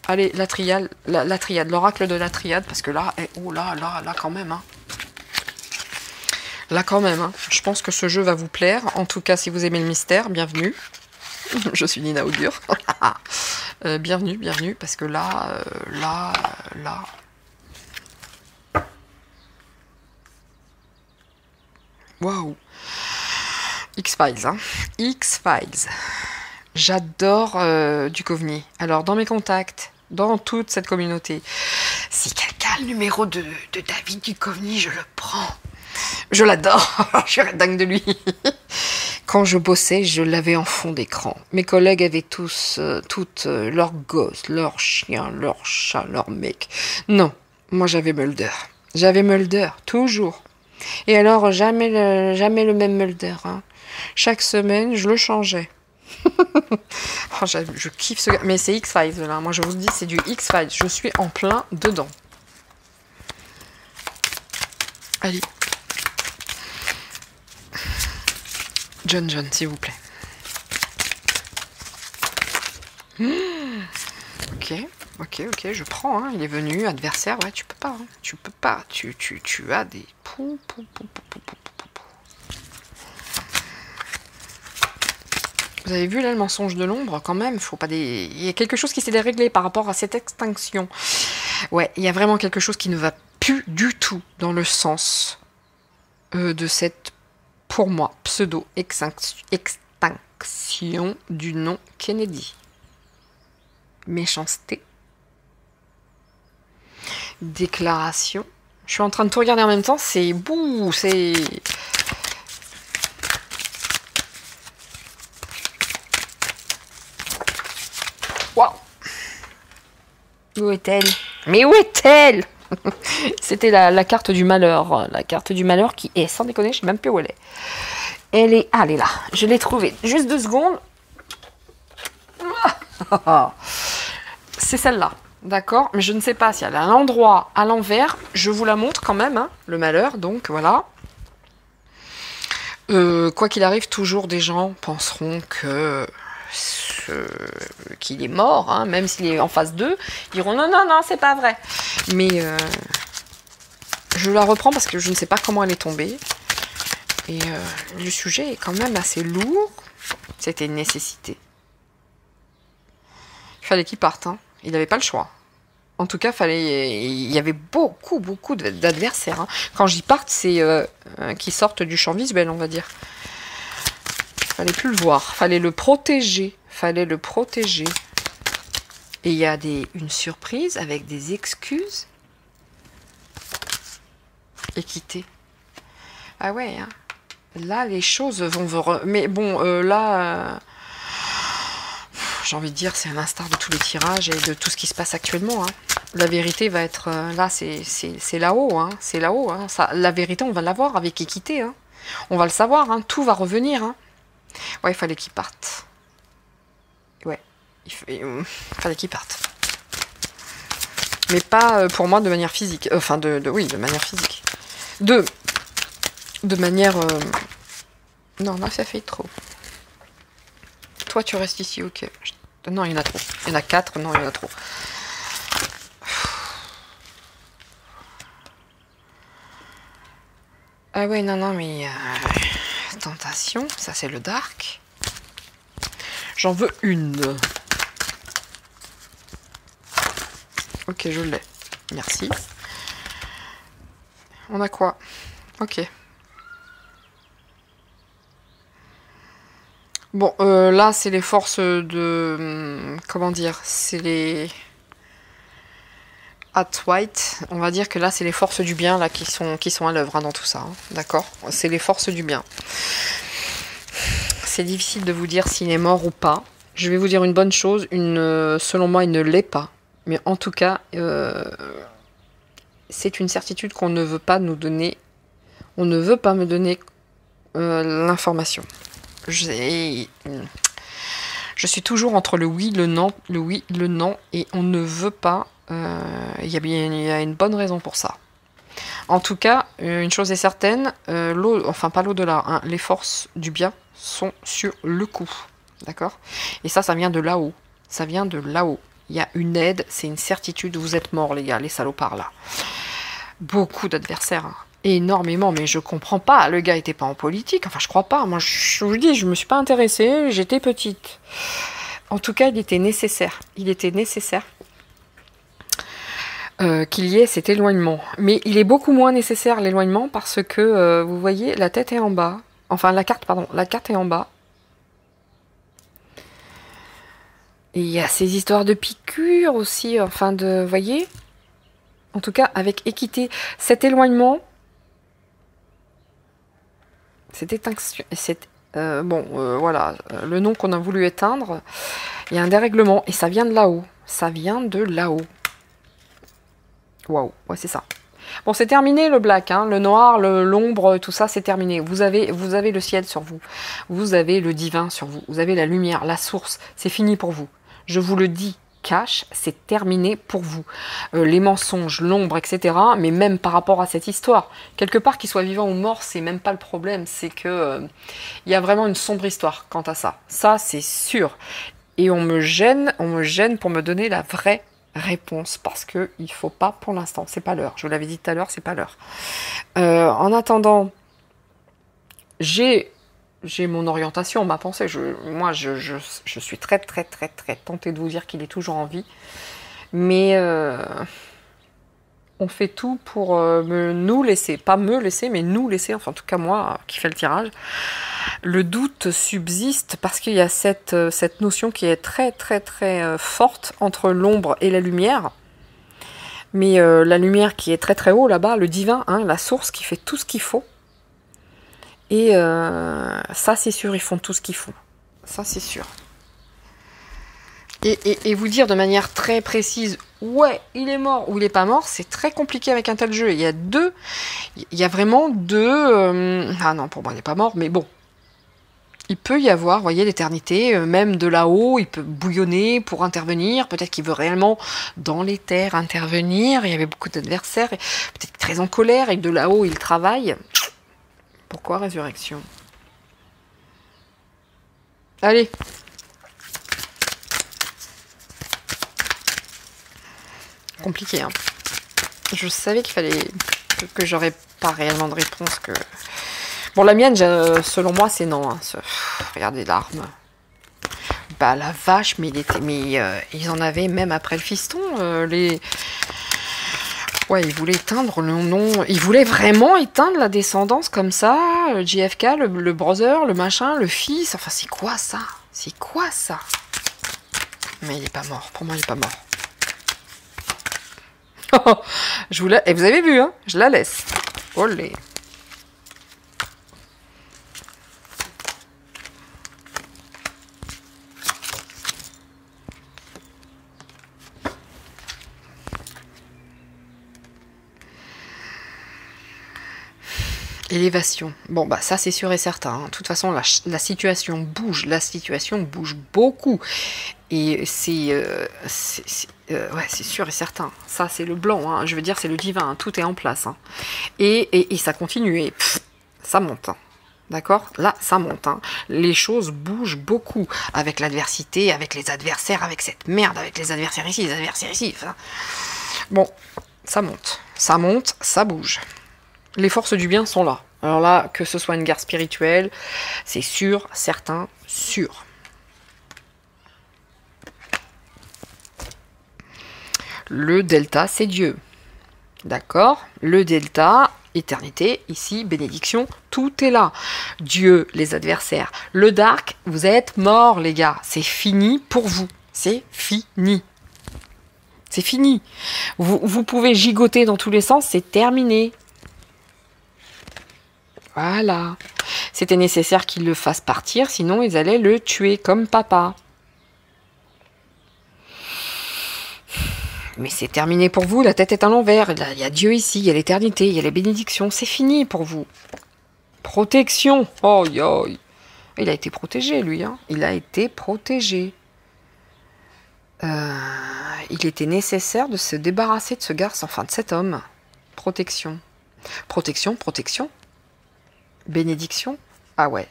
Allez, la triade, l'oracle de la triade, parce que là, oh là, là quand même, hein. Là quand même, hein. Je pense que ce jeu va vous plaire. En tout cas, si vous aimez le mystère, bienvenue. Je suis Nina Augure. Bienvenue, bienvenue, parce que là, là. Waouh. X-Files, hein. X-Files. J'adore Duchovny. Alors, dans mes contacts, dans toute cette communauté, si quelqu'un a le numéro de David Duchovny, je le prends. Je l'adore. Je suis dingue de lui. Quand je bossais, je l'avais en fond d'écran. Mes collègues avaient tous, toutes leurs gosses, leurs chiens, leurs chats, leurs mecs. Non, moi j'avais Mulder. J'avais Mulder, toujours. Et alors, jamais le même Mulder, hein. Chaque semaine, je le changeais. Oh, je kiffe ce gars. Mais c'est X-Files, là. Moi, je vous le dis, c'est du X-Files. Je suis en plein dedans. Allez. John, s'il vous plaît. Ok, je prends, hein. Il est venu, adversaire, ouais, tu peux pas, hein. Tu peux pas, tu as des... Vous avez vu là le mensonge de l'ombre quand même, faut pas des... Il y a quelque chose qui s'est déréglé par rapport à cette extinction. Ouais, il y a vraiment quelque chose qui ne va plus du tout dans le sens de cette, pour moi, pseudo-extinction du nom Kennedy. Méchanceté. Déclaration. Je suis en train de tout regarder en même temps, c'est bouh, c'est... Waouh. Où est-elle? Mais où est-elle? C'était la carte du malheur. La carte du malheur qui est, sans déconner, je sais même plus où elle est. Elle est là. Je l'ai trouvée. Juste 2 secondes. C'est celle-là. D'accord? Mais je ne sais pas si elle est à l'endroit, à l'envers. Je vous la montre quand même, hein, le malheur. Donc, voilà. Quoi qu'il arrive, toujours des gens penseront que... qu'il est mort, hein, même s'il est en phase 2, ils diront non, c'est pas vrai. Mais je la reprends parce que je ne sais pas comment elle est tombée. Et le sujet est quand même assez lourd. C'était une nécessité. Il fallait qu'il parte, hein. Il n'avait pas le choix. En tout cas, il y avait beaucoup d'adversaires, hein. Quand j'y parte, c'est qu'ils sortent du champ visuel, on va dire. Fallait plus le voir, fallait le protéger. Et il y a une surprise avec des excuses. Équité. Ah ouais, hein. Là, les choses vont... Mais bon, là... j'ai envie de dire, c'est à l'instar de tous les tirages et de tout ce qui se passe actuellement, hein. La vérité va être... là, c'est là-haut, hein. C'est là-haut, hein. La vérité, on va l'avoir avec équité, hein. On va le savoir, hein. Tout va revenir, hein. Ouais, il fallait qu'il parte. Ouais, il fallait qu'il parte. Mais pas pour moi de manière physique. Enfin, oui, de manière physique. De manière... Non, là, ça fait trop. Toi, tu restes ici, ok. Non, il y en a trop. Il y en a 4, non, il y en a trop. Ah ouais, non, mais... tentation, ça c'est le dark. J'en veux une. Ok, je l'ai. Merci. On a quoi? Ok. Bon, là, c'est les forces de... comment dire? C'est les... At White. On va dire que là, c'est les forces du bien là qui sont à l'œuvre, hein, dans tout ça. Hein. D'accord? C'est les forces du bien. C'est difficile de vous dire s'il est mort ou pas. Je vais vous dire une bonne chose. Selon moi, il ne l'est pas. Mais en tout cas, c'est une certitude qu'on ne veut pas nous donner. On ne veut pas me donner l'information. Je suis toujours entre le oui, le non, et on ne veut pas. Il y a une bonne raison pour ça. En tout cas, une chose est certaine, enfin pas l'au-delà, hein, les forces du bien sont sur le coup. D'accord? Et ça vient de là-haut. Ça vient de là-haut. Il y a une aide, c'est une certitude, vous êtes morts les gars, les salopards là. Beaucoup d'adversaires, hein. Énormément, mais je comprends pas, le gars était pas en politique, enfin je crois pas, moi je vous dis, je me suis pas intéressée, j'étais petite. En tout cas, il était nécessaire qu'il y ait cet éloignement. Mais il est beaucoup moins nécessaire l'éloignement parce que, vous voyez, la tête est en bas, enfin la carte est en bas. Et il y a ces histoires de piqûres aussi, enfin de, vous voyez, en tout cas avec équité, cet éloignement, cette extinction, voilà, le nom qu'on a voulu éteindre, il y a un dérèglement et ça vient de là-haut, Waouh, ouais c'est ça. Bon, c'est terminé le black, hein, le noir, l'ombre, tout ça, c'est terminé. Vous avez le ciel sur vous. Vous avez le divin sur vous. Vous avez la lumière, la source. C'est fini pour vous. Je vous le dis, cash, c'est terminé pour vous. Les mensonges, l'ombre, etc. Mais même par rapport à cette histoire, quelque part, qu'il soit vivant ou mort, c'est même pas le problème. C'est que il y a vraiment une sombre histoire quant à ça. Ça, c'est sûr. Et on me gêne pour me donner la vraie réponse parce que il faut pas pour l'instant, c'est pas l'heure. Je vous l'avais dit tout à l'heure, c'est pas l'heure. En attendant, j'ai mon orientation, ma pensée. Moi, je suis très tentée de vous dire qu'il est toujours en vie, mais on fait tout pour nous laisser, pas me laisser, mais nous laisser. Enfin, en tout cas moi, qui fais le tirage. Le doute subsiste parce qu'il y a cette notion qui est très forte entre l'ombre et la lumière. Mais la lumière qui est très haut là-bas, le divin, hein, la source qui fait tout ce qu'il faut. Et ça c'est sûr, ils font tout ce qu'ils font. Ça c'est sûr. Et vous dire de manière très précise, ouais, il est mort ou il n'est pas mort, c'est très compliqué avec un tel jeu. Il y a vraiment deux... ah non, pour moi il n'est pas mort, mais bon. Il peut y avoir, vous voyez, l'éternité, même de là-haut, il peut bouillonner pour intervenir, peut-être qu'il veut réellement, dans les terres, intervenir, il y avait beaucoup d'adversaires, peut-être très en colère, et de là-haut, il travaille. Pourquoi résurrection? Allez. Compliqué, hein. Je savais qu'il fallait... que j'aurais pas réellement de réponse, que... Bon, la mienne, selon moi, c'est non. Hein. Regardez l'arme. Bah, la vache, mais ils en avaient même après le fiston. Ouais, ils voulaient éteindre le nom. Ils voulaient vraiment éteindre la descendance comme ça. JFK, le brother, le machin, le fils. Enfin, c'est quoi ça? C'est quoi ça? Mais il est pas mort. Pour moi, il est pas mort. Et vous avez vu, hein? Je la laisse. Olé. Élévation. Bon, bah ça c'est sûr et certain. Hein. De toute façon, la situation bouge. La situation bouge beaucoup. Et ouais, c'est sûr et certain. Ça, c'est le blanc. Hein. Je veux dire, c'est le divin. Hein. Tout est en place. Hein. Et ça continue. Et ça monte. Hein. D'accord? Là, ça monte. Hein. Les choses bougent beaucoup. Avec l'adversité, avec les adversaires, avec cette merde, avec les adversaires ici, les adversaires ici. Enfin... Bon, ça monte. Ça monte, ça bouge. Les forces du bien sont là. Alors là, que ce soit une guerre spirituelle, c'est sûr, certain, sûr. Le delta, c'est Dieu. D'accord? Le delta, éternité, ici, bénédiction, tout est là. Dieu, les adversaires. Le dark, vous êtes morts, les gars. C'est fini pour vous. C'est fini. C'est fini. Vous pouvez gigoter dans tous les sens, c'est terminé. Voilà. C'était nécessaire qu'ils le fassent partir, sinon ils allaient le tuer comme papa. Mais c'est terminé pour vous, la tête est à l'envers. Il y a Dieu ici, il y a l'éternité, il y a les bénédictions, c'est fini pour vous. Protection. Oh, yo. Il a été protégé, lui. Hein. Il a été protégé. Il était nécessaire de se débarrasser de ce garçon, enfin de cet homme. Protection. Protection, protection. Bénédiction. Ah ouais.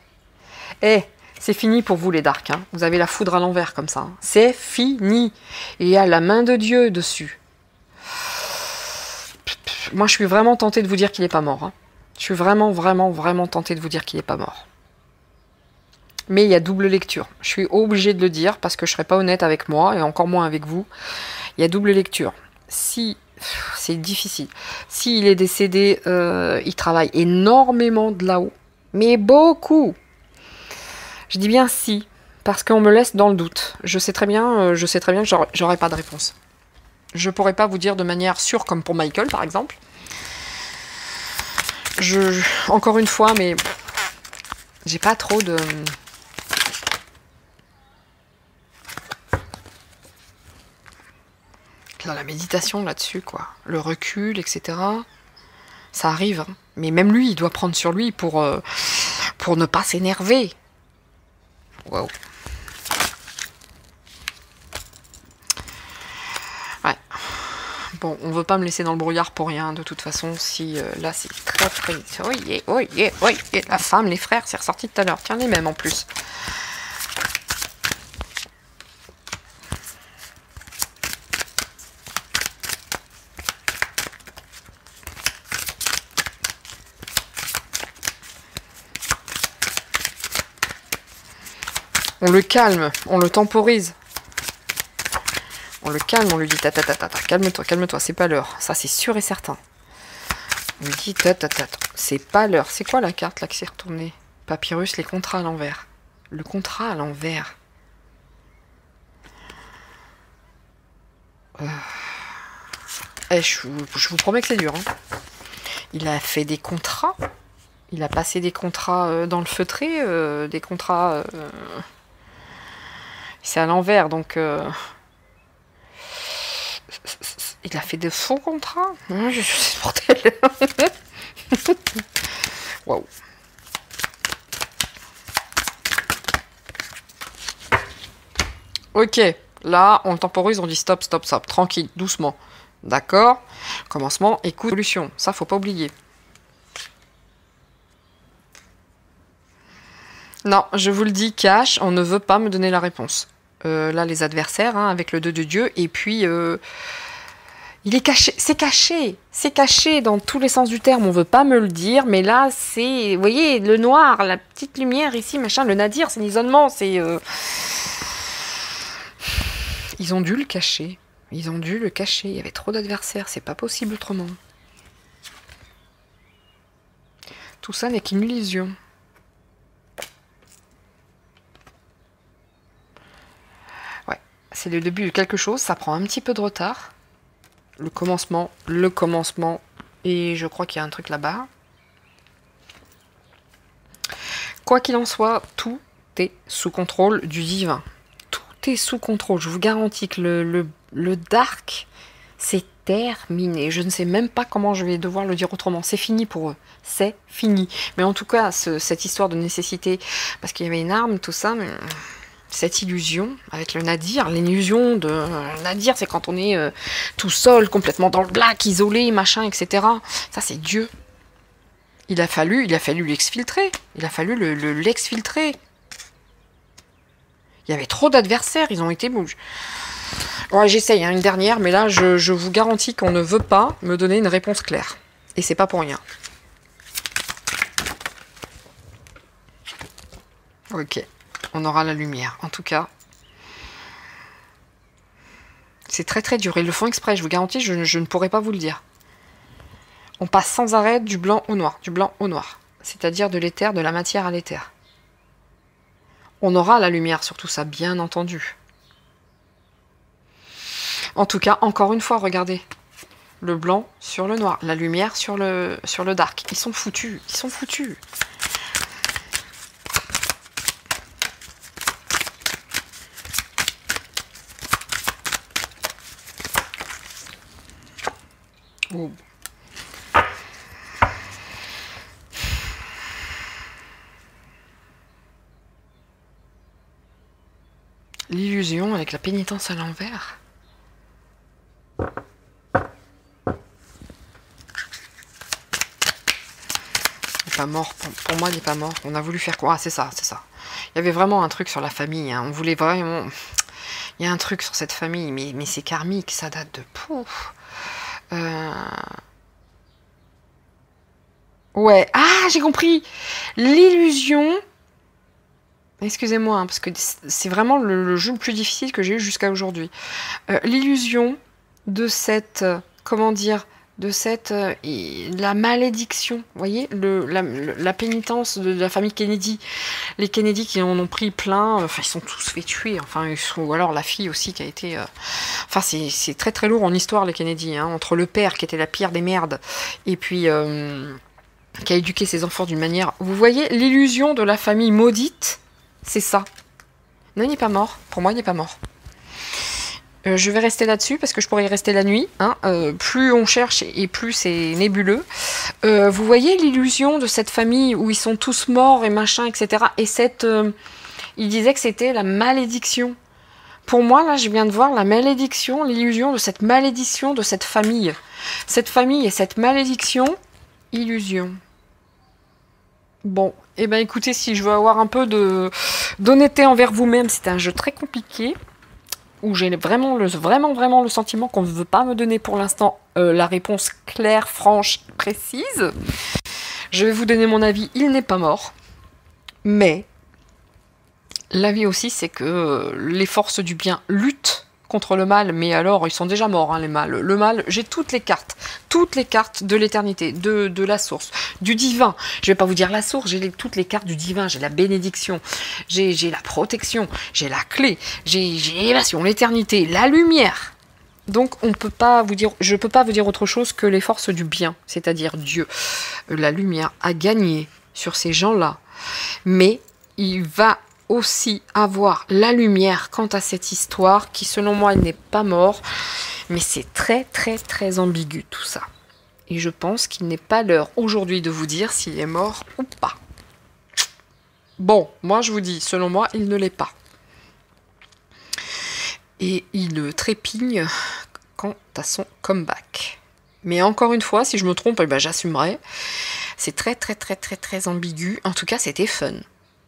Eh, c'est fini pour vous les darks. Hein. Vous avez la foudre à l'envers comme ça. Hein. C'est fini. Et il y a la main de Dieu dessus. Moi, je suis vraiment tentée de vous dire qu'il n'est pas mort. Hein. Je suis vraiment tentée de vous dire qu'il n'est pas mort. Mais il y a double lecture. Je suis obligée de le dire parce que je ne serais pas honnête avec moi et encore moins avec vous. Il y a double lecture. Si... C'est difficile. S'il est décédé, il travaille énormément de là-haut. Mais beaucoup. Je dis bien si, parce qu'on me laisse dans le doute. Je sais très bien que j'aurai pas de réponse. Je pourrais pas vous dire de manière sûre, comme pour Michael, par exemple. Encore une fois, mais j'ai pas trop de... Là, la méditation là-dessus, quoi. Le recul, etc. Ça arrive, hein. Mais même lui, il doit prendre sur lui pour ne pas s'énerver. Wow. Ouais. Bon, on veut pas me laisser dans le brouillard pour rien, de toute façon, si là c'est très très... Oui, oui, oui, la femme, les frères, c'est ressorti tout à l'heure. Tiens, les mêmes en plus. On le calme, on le temporise. On le calme, on lui dit calme-toi, calme-toi, c'est pas l'heure. Ça, c'est sûr et certain. On lui dit c'est pas l'heure. C'est quoi la carte là qui s'est retournée? Papyrus, les contrats à l'envers. Le contrat à l'envers. Je vous promets que c'est dur. Hein. Il a fait des contrats. Il a passé des contrats dans le feutré, des contrats... C'est à l'envers, donc... Il a fait de faux contrats. Je sais bordel. Waouh. Ok, là, on le temporise, on dit stop, stop, stop. Tranquille, doucement. D'accord. Commencement, écoute, solution. Ça, faut pas oublier. Non, je vous le dis, cash, on ne veut pas me donner la réponse. Là, les adversaires, hein, avec le 2 de Dieu, et puis... il est caché, c'est caché dans tous les sens du terme, on veut pas me le dire, mais là, c'est... Vous voyez, le noir, la petite lumière ici, machin, le nadir, c'est l'isolement, c'est... Ils ont dû le cacher. Ils ont dû le cacher, il y avait trop d'adversaires, c'est pas possible autrement. Tout ça n'est qu'une illusion. Ouais, c'est le début de quelque chose, ça prend un petit peu de retard. Le commencement, et je crois qu'il y a un truc là-bas. Quoi qu'il en soit, tout est sous contrôle du divin. Tout est sous contrôle, je vous garantis que le dark, c'est terminé. Je ne sais même pas comment je vais devoir le dire autrement. C'est fini pour eux, c'est fini. Mais en tout cas, cette histoire de nécessité, parce qu'il y avait une arme, tout ça... Mais... Cette illusion avec le nadir, l'illusion de nadir, c'est quand on est tout seul, complètement dans le black, isolé, machin, etc. Ça, c'est Dieu. Il a fallu l'exfiltrer. Il a fallu l'exfiltrer. Il y avait trop d'adversaires, ils ont été bouges. Ouais, j'essaye, hein, une dernière, mais là, je vous garantis qu'on ne veut pas me donner une réponse claire. Et c'est pas pour rien. Ok. On aura la lumière. En tout cas, c'est très très dur. Ils le font exprès, je vous garantis, je ne pourrai pas vous le dire. On passe sans arrêt du blanc au noir, du blanc au noir. C'est-à-dire de l'éther, de la matière à l'éther. On aura la lumière sur tout ça, bien entendu. En tout cas, encore une fois, regardez. Le blanc sur le noir, la lumière sur le dark. Ils sont foutus, ils sont foutus. Oh. L'illusion avec la pénitence à l'envers. Il n'est pas mort. Pour moi, il n'est pas mort. On a voulu faire quoi? Ah, c'est ça, c'est ça. Il y avait vraiment un truc sur la famille. Hein. On voulait vraiment... Il y a un truc sur cette famille, mais c'est karmique. Ça date de... Pouf. Ouais, ah, j'ai compris. L'illusion... Excusez-moi, hein, parce que c'est vraiment le jeu le plus difficile que j'ai eu jusqu'à aujourd'hui. L'illusion de cette... comment dire? De cette... la malédiction, vous voyez? La pénitence de la famille Kennedy. Les Kennedy qui en ont pris plein, enfin, ils sont tous fait tuer. Enfin, ou alors la fille aussi qui a été... Enfin, c'est très très lourd en histoire, les Kennedy. Hein, entre le père qui était la pire des merdes, et puis... qui a éduqué ses enfants d'une manière... Vous voyez, l'illusion de la famille maudite, c'est ça. Non, il n'est pas mort. Pour moi, il n'est pas mort. Je vais rester là-dessus parce que je pourrais y rester la nuit. Hein. Plus on cherche et plus c'est nébuleux. Vous voyez l'illusion de cette famille où ils sont tous morts et machin, etc. Et il disait que c'était la malédiction. Pour moi, là, je viens de voir la malédiction, l'illusion de cette malédiction de cette famille. Cette famille et cette malédiction, illusion. Bon, et ben écoutez, si je veux avoir un peu d'honnêteté envers vous-même, c'est un jeu très compliqué. Où j'ai vraiment le sentiment qu'on ne veut pas me donner pour l'instant la réponse claire, franche, précise. Je vais vous donner mon avis, il n'est pas mort. Mais l'avis aussi, c'est que les forces du bien luttent contre le mal, mais alors ils sont déjà morts, hein, les mâles. Le mal, j'ai toutes les cartes de l'éternité, de la source, du divin. Je vais pas vous dire la source, j'ai toutes les cartes du divin, j'ai la bénédiction, j'ai la protection, j'ai la clé, j'ai l'élévation, l'éternité, la lumière. Donc on peut pas vous dire, je peux pas vous dire autre chose que les forces du bien, c'est-à-dire Dieu. La lumière a gagné sur ces gens-là, mais il va aussi avoir la lumière quant à cette histoire qui, selon moi, elle n'est pas morte, mais c'est très très très ambigu tout ça. Et je pense qu'il n'est pas l'heure aujourd'hui de vous dire s'il est mort ou pas. Bon, moi je vous dis, selon moi, il ne l'est pas. Et il trépigne quant à son comeback. Mais encore une fois, si je me trompe, eh ben, j'assumerai. C'est très très très très très ambigu. En tout cas, c'était fun.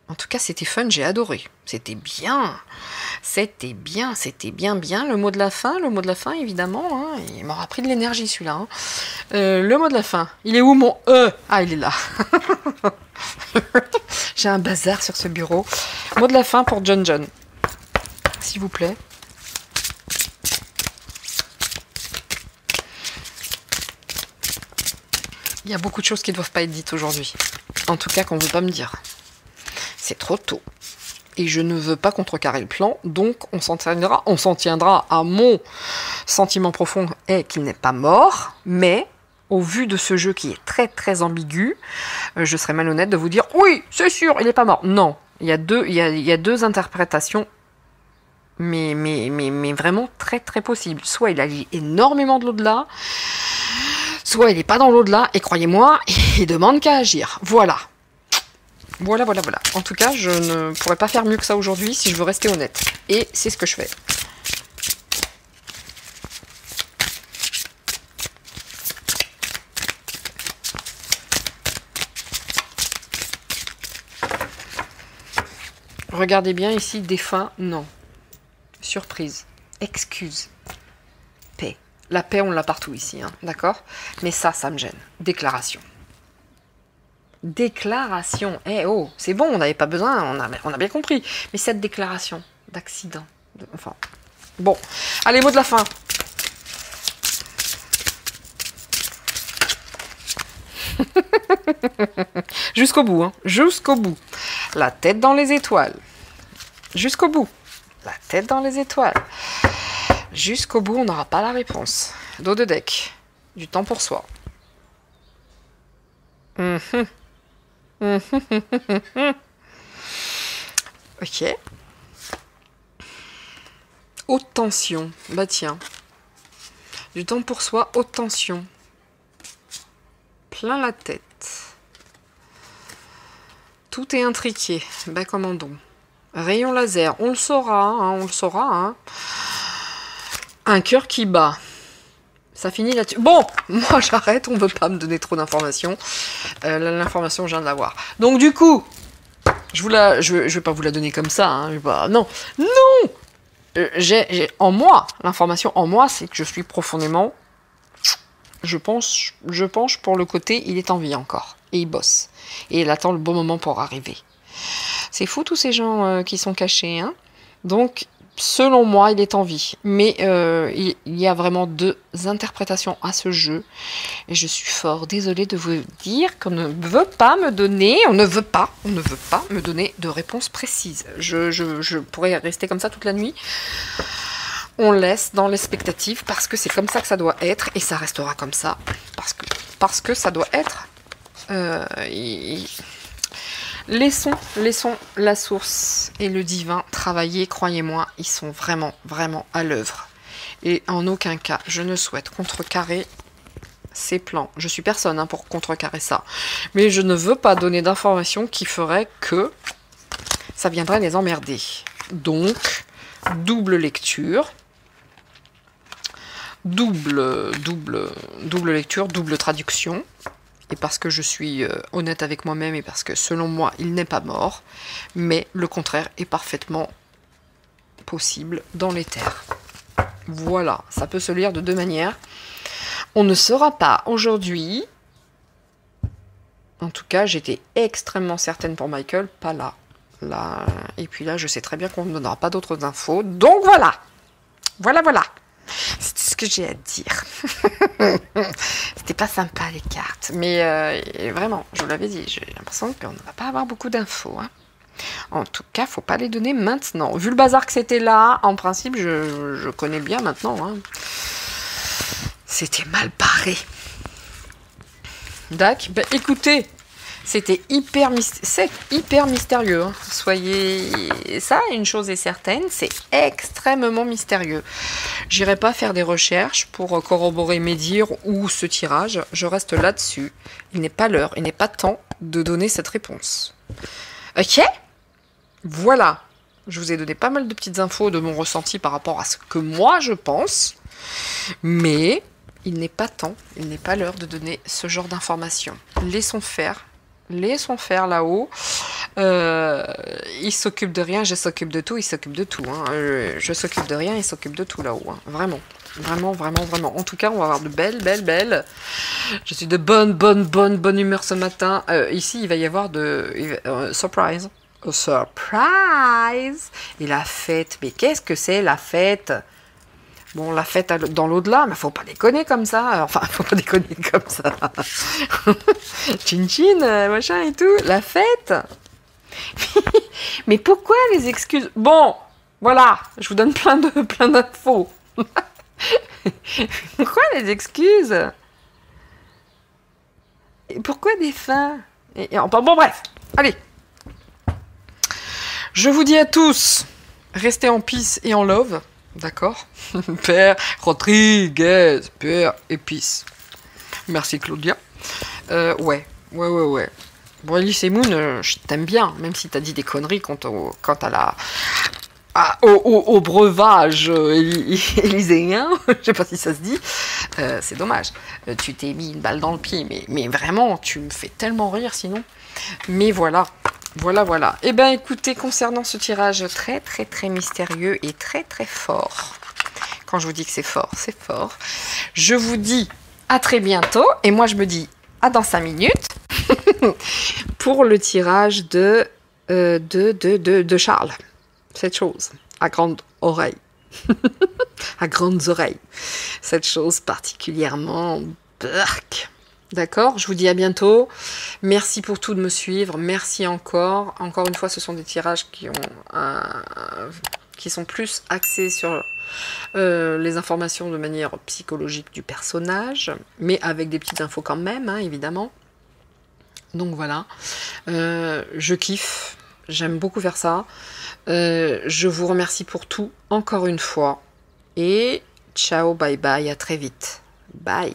En tout cas, c'était fun, j'ai adoré. C'était bien. C'était bien, c'était bien, bien. Le mot de la fin, évidemment. Hein, il m'aura pris de l'énergie, celui-là. Hein. Le mot de la fin. Il est où mon E? Ah, il est là. J'ai un bazar sur ce bureau. Mot de la fin pour John John. S'il vous plaît. Il y a beaucoup de choses qui ne doivent pas être dites aujourd'hui. En tout cas, qu'on ne veut pas me dire. C'est trop tôt. Et je ne veux pas contrecarrer le plan, donc on s'en tiendra à mon sentiment profond est qu'il n'est pas mort, mais au vu de ce jeu qui est très très ambigu, je serais malhonnête de vous dire oui, c'est sûr, il n'est pas mort. Non, il y a deux interprétations, mais vraiment très très possibles. Soit il a lu énormément de l'au-delà, soit il n'est pas dans l'au-delà, et croyez-moi, il demande qu'à agir. Voilà. Voilà. En tout cas, je ne pourrais pas faire mieux que ça aujourd'hui si je veux rester honnête. Et c'est ce que je fais. Regardez bien ici, défunt, non. Surprise, excuse, paix. La paix, on l'a partout ici, hein, d'accord? Mais ça me gêne. Déclaration. Déclaration, oh, c'est bon, on n'avait pas besoin, on a bien compris. Mais cette déclaration d'accident, enfin, bon, allez, mot de la fin. Jusqu'au bout, hein, jusqu'au bout. La tête dans les étoiles. Jusqu'au bout. La tête dans les étoiles. Jusqu'au bout, on n'aura pas la réponse. Dos de deck. Du temps pour soi. Ok. Haute tension. Bah tiens. Du temps pour soi, haute tension. Plein la tête. Tout est intriqué. Bah commandons. Rayon laser. On le saura, hein, on le saura. Hein. Un cœur qui bat. Ça finit là-dessus. Bon, moi j'arrête, on ne veut pas me donner trop d'informations. L'information, je viens de l'avoir. Donc du coup, je vais pas vous la donner comme ça. Hein, non. J'ai en moi, l'information en moi, c'est que je suis profondément... Je penche pour le côté, il est en vie encore. Et il bosse. Et il attend le bon moment pour arriver. C'est fou tous ces gens qui sont cachés. Hein. Donc... Selon moi, il est en vie. Mais il y a vraiment deux interprétations à ce jeu. Et je suis fort désolée de vous dire qu'on ne veut pas me donner, on ne veut pas me donner de réponse précise. Je pourrais rester comme ça toute la nuit. On laisse dans l'expectative parce que c'est comme ça que ça doit être. Et ça restera comme ça. Parce que ça doit être... Laissons la source et le divin travailler, croyez-moi, ils sont vraiment, vraiment à l'œuvre. Et en aucun cas, je ne souhaite contrecarrer ces plans. Je suis personne hein, pour contrecarrer ça. Mais je ne veux pas donner d'informations qui feraient que ça viendrait les emmerder. Donc, double lecture. Double lecture, double traduction. Et parce que je suis honnête avec moi-même et parce que selon moi, il n'est pas mort. Mais le contraire est parfaitement possible dans les terres. Voilà, ça peut se lire de deux manières. On ne saura pas aujourd'hui. En tout cas, j'étais extrêmement certaine pour Michael, pas là. Là. Et puis là, je sais très bien qu'on ne donnera pas d'autres infos. Donc voilà. Voilà. C'est ce que j'ai à dire. C'était pas sympa les cartes. Mais vraiment, je vous l'avais dit, j'ai l'impression qu'on ne va pas avoir beaucoup d'infos. Hein. En tout cas, faut pas les donner maintenant. Vu le bazar que c'était là, en principe, je connais bien maintenant. Hein. C'était mal barré. D'accord. Ben, écoutez, c'était hyper mystérieux. Hein. Soyez... Ça, une chose est certaine, c'est extrêmement mystérieux. J'irai pas faire des recherches pour corroborer mes dires ou ce tirage. Je reste là-dessus. Il n'est pas l'heure, il n'est pas temps de donner cette réponse. Ok ? Voilà. Je vous ai donné pas mal de petites infos de mon ressenti par rapport à ce que moi je pense. Mais... il n'est pas temps, il n'est pas l'heure de donner ce genre d'informations. Laissons faire là-haut. Il s'occupe de rien, je s'occupe de tout, il s'occupe de tout. Hein. Je s'occupe de rien, il s'occupe de tout là-haut. Hein. Vraiment. En tout cas, on va avoir de belles. Je suis de bonne humeur ce matin. Ici, il va y avoir surprise. Surprise. Et la fête. Mais qu'est-ce que c'est la fête ? Bon, la fête dans l'au-delà, mais faut pas déconner comme ça. Enfin, faut pas déconner comme ça. Chin, machin et tout. La fête. Mais pourquoi les excuses? Bon, voilà, je vous donne plein d'infos. Pourquoi les excuses? Et pourquoi des fins? Bon, bref, allez. Je vous dis à tous, restez en peace et en love. D'accord. Père Rodriguez, Père Épice. Merci Claudia. Ouais. Bon, Elise et Moon, je t'aime bien, même si t'as dit des conneries quant au breuvage élyséen, je sais pas si ça se dit, c'est dommage. Tu t'es mis une balle dans le pied, mais vraiment, tu me fais tellement rire sinon. Mais voilà. Eh bien, écoutez, concernant ce tirage très mystérieux et très fort, quand je vous dis que c'est fort, je vous dis à très bientôt, et moi je me dis à dans 5 minutes, pour le tirage de Charles. Cette chose, à grandes oreilles. À grandes oreilles. Cette chose particulièrement... D'accord, je vous dis à bientôt. Merci pour tout de me suivre. Merci encore. Encore une fois, ce sont des tirages qui sont plus axés sur les informations de manière psychologique du personnage, mais avec des petites infos quand même, hein, évidemment. Donc voilà. Je kiffe. J'aime beaucoup faire ça. Je vous remercie pour tout, encore une fois. Et ciao, bye bye, à très vite. Bye.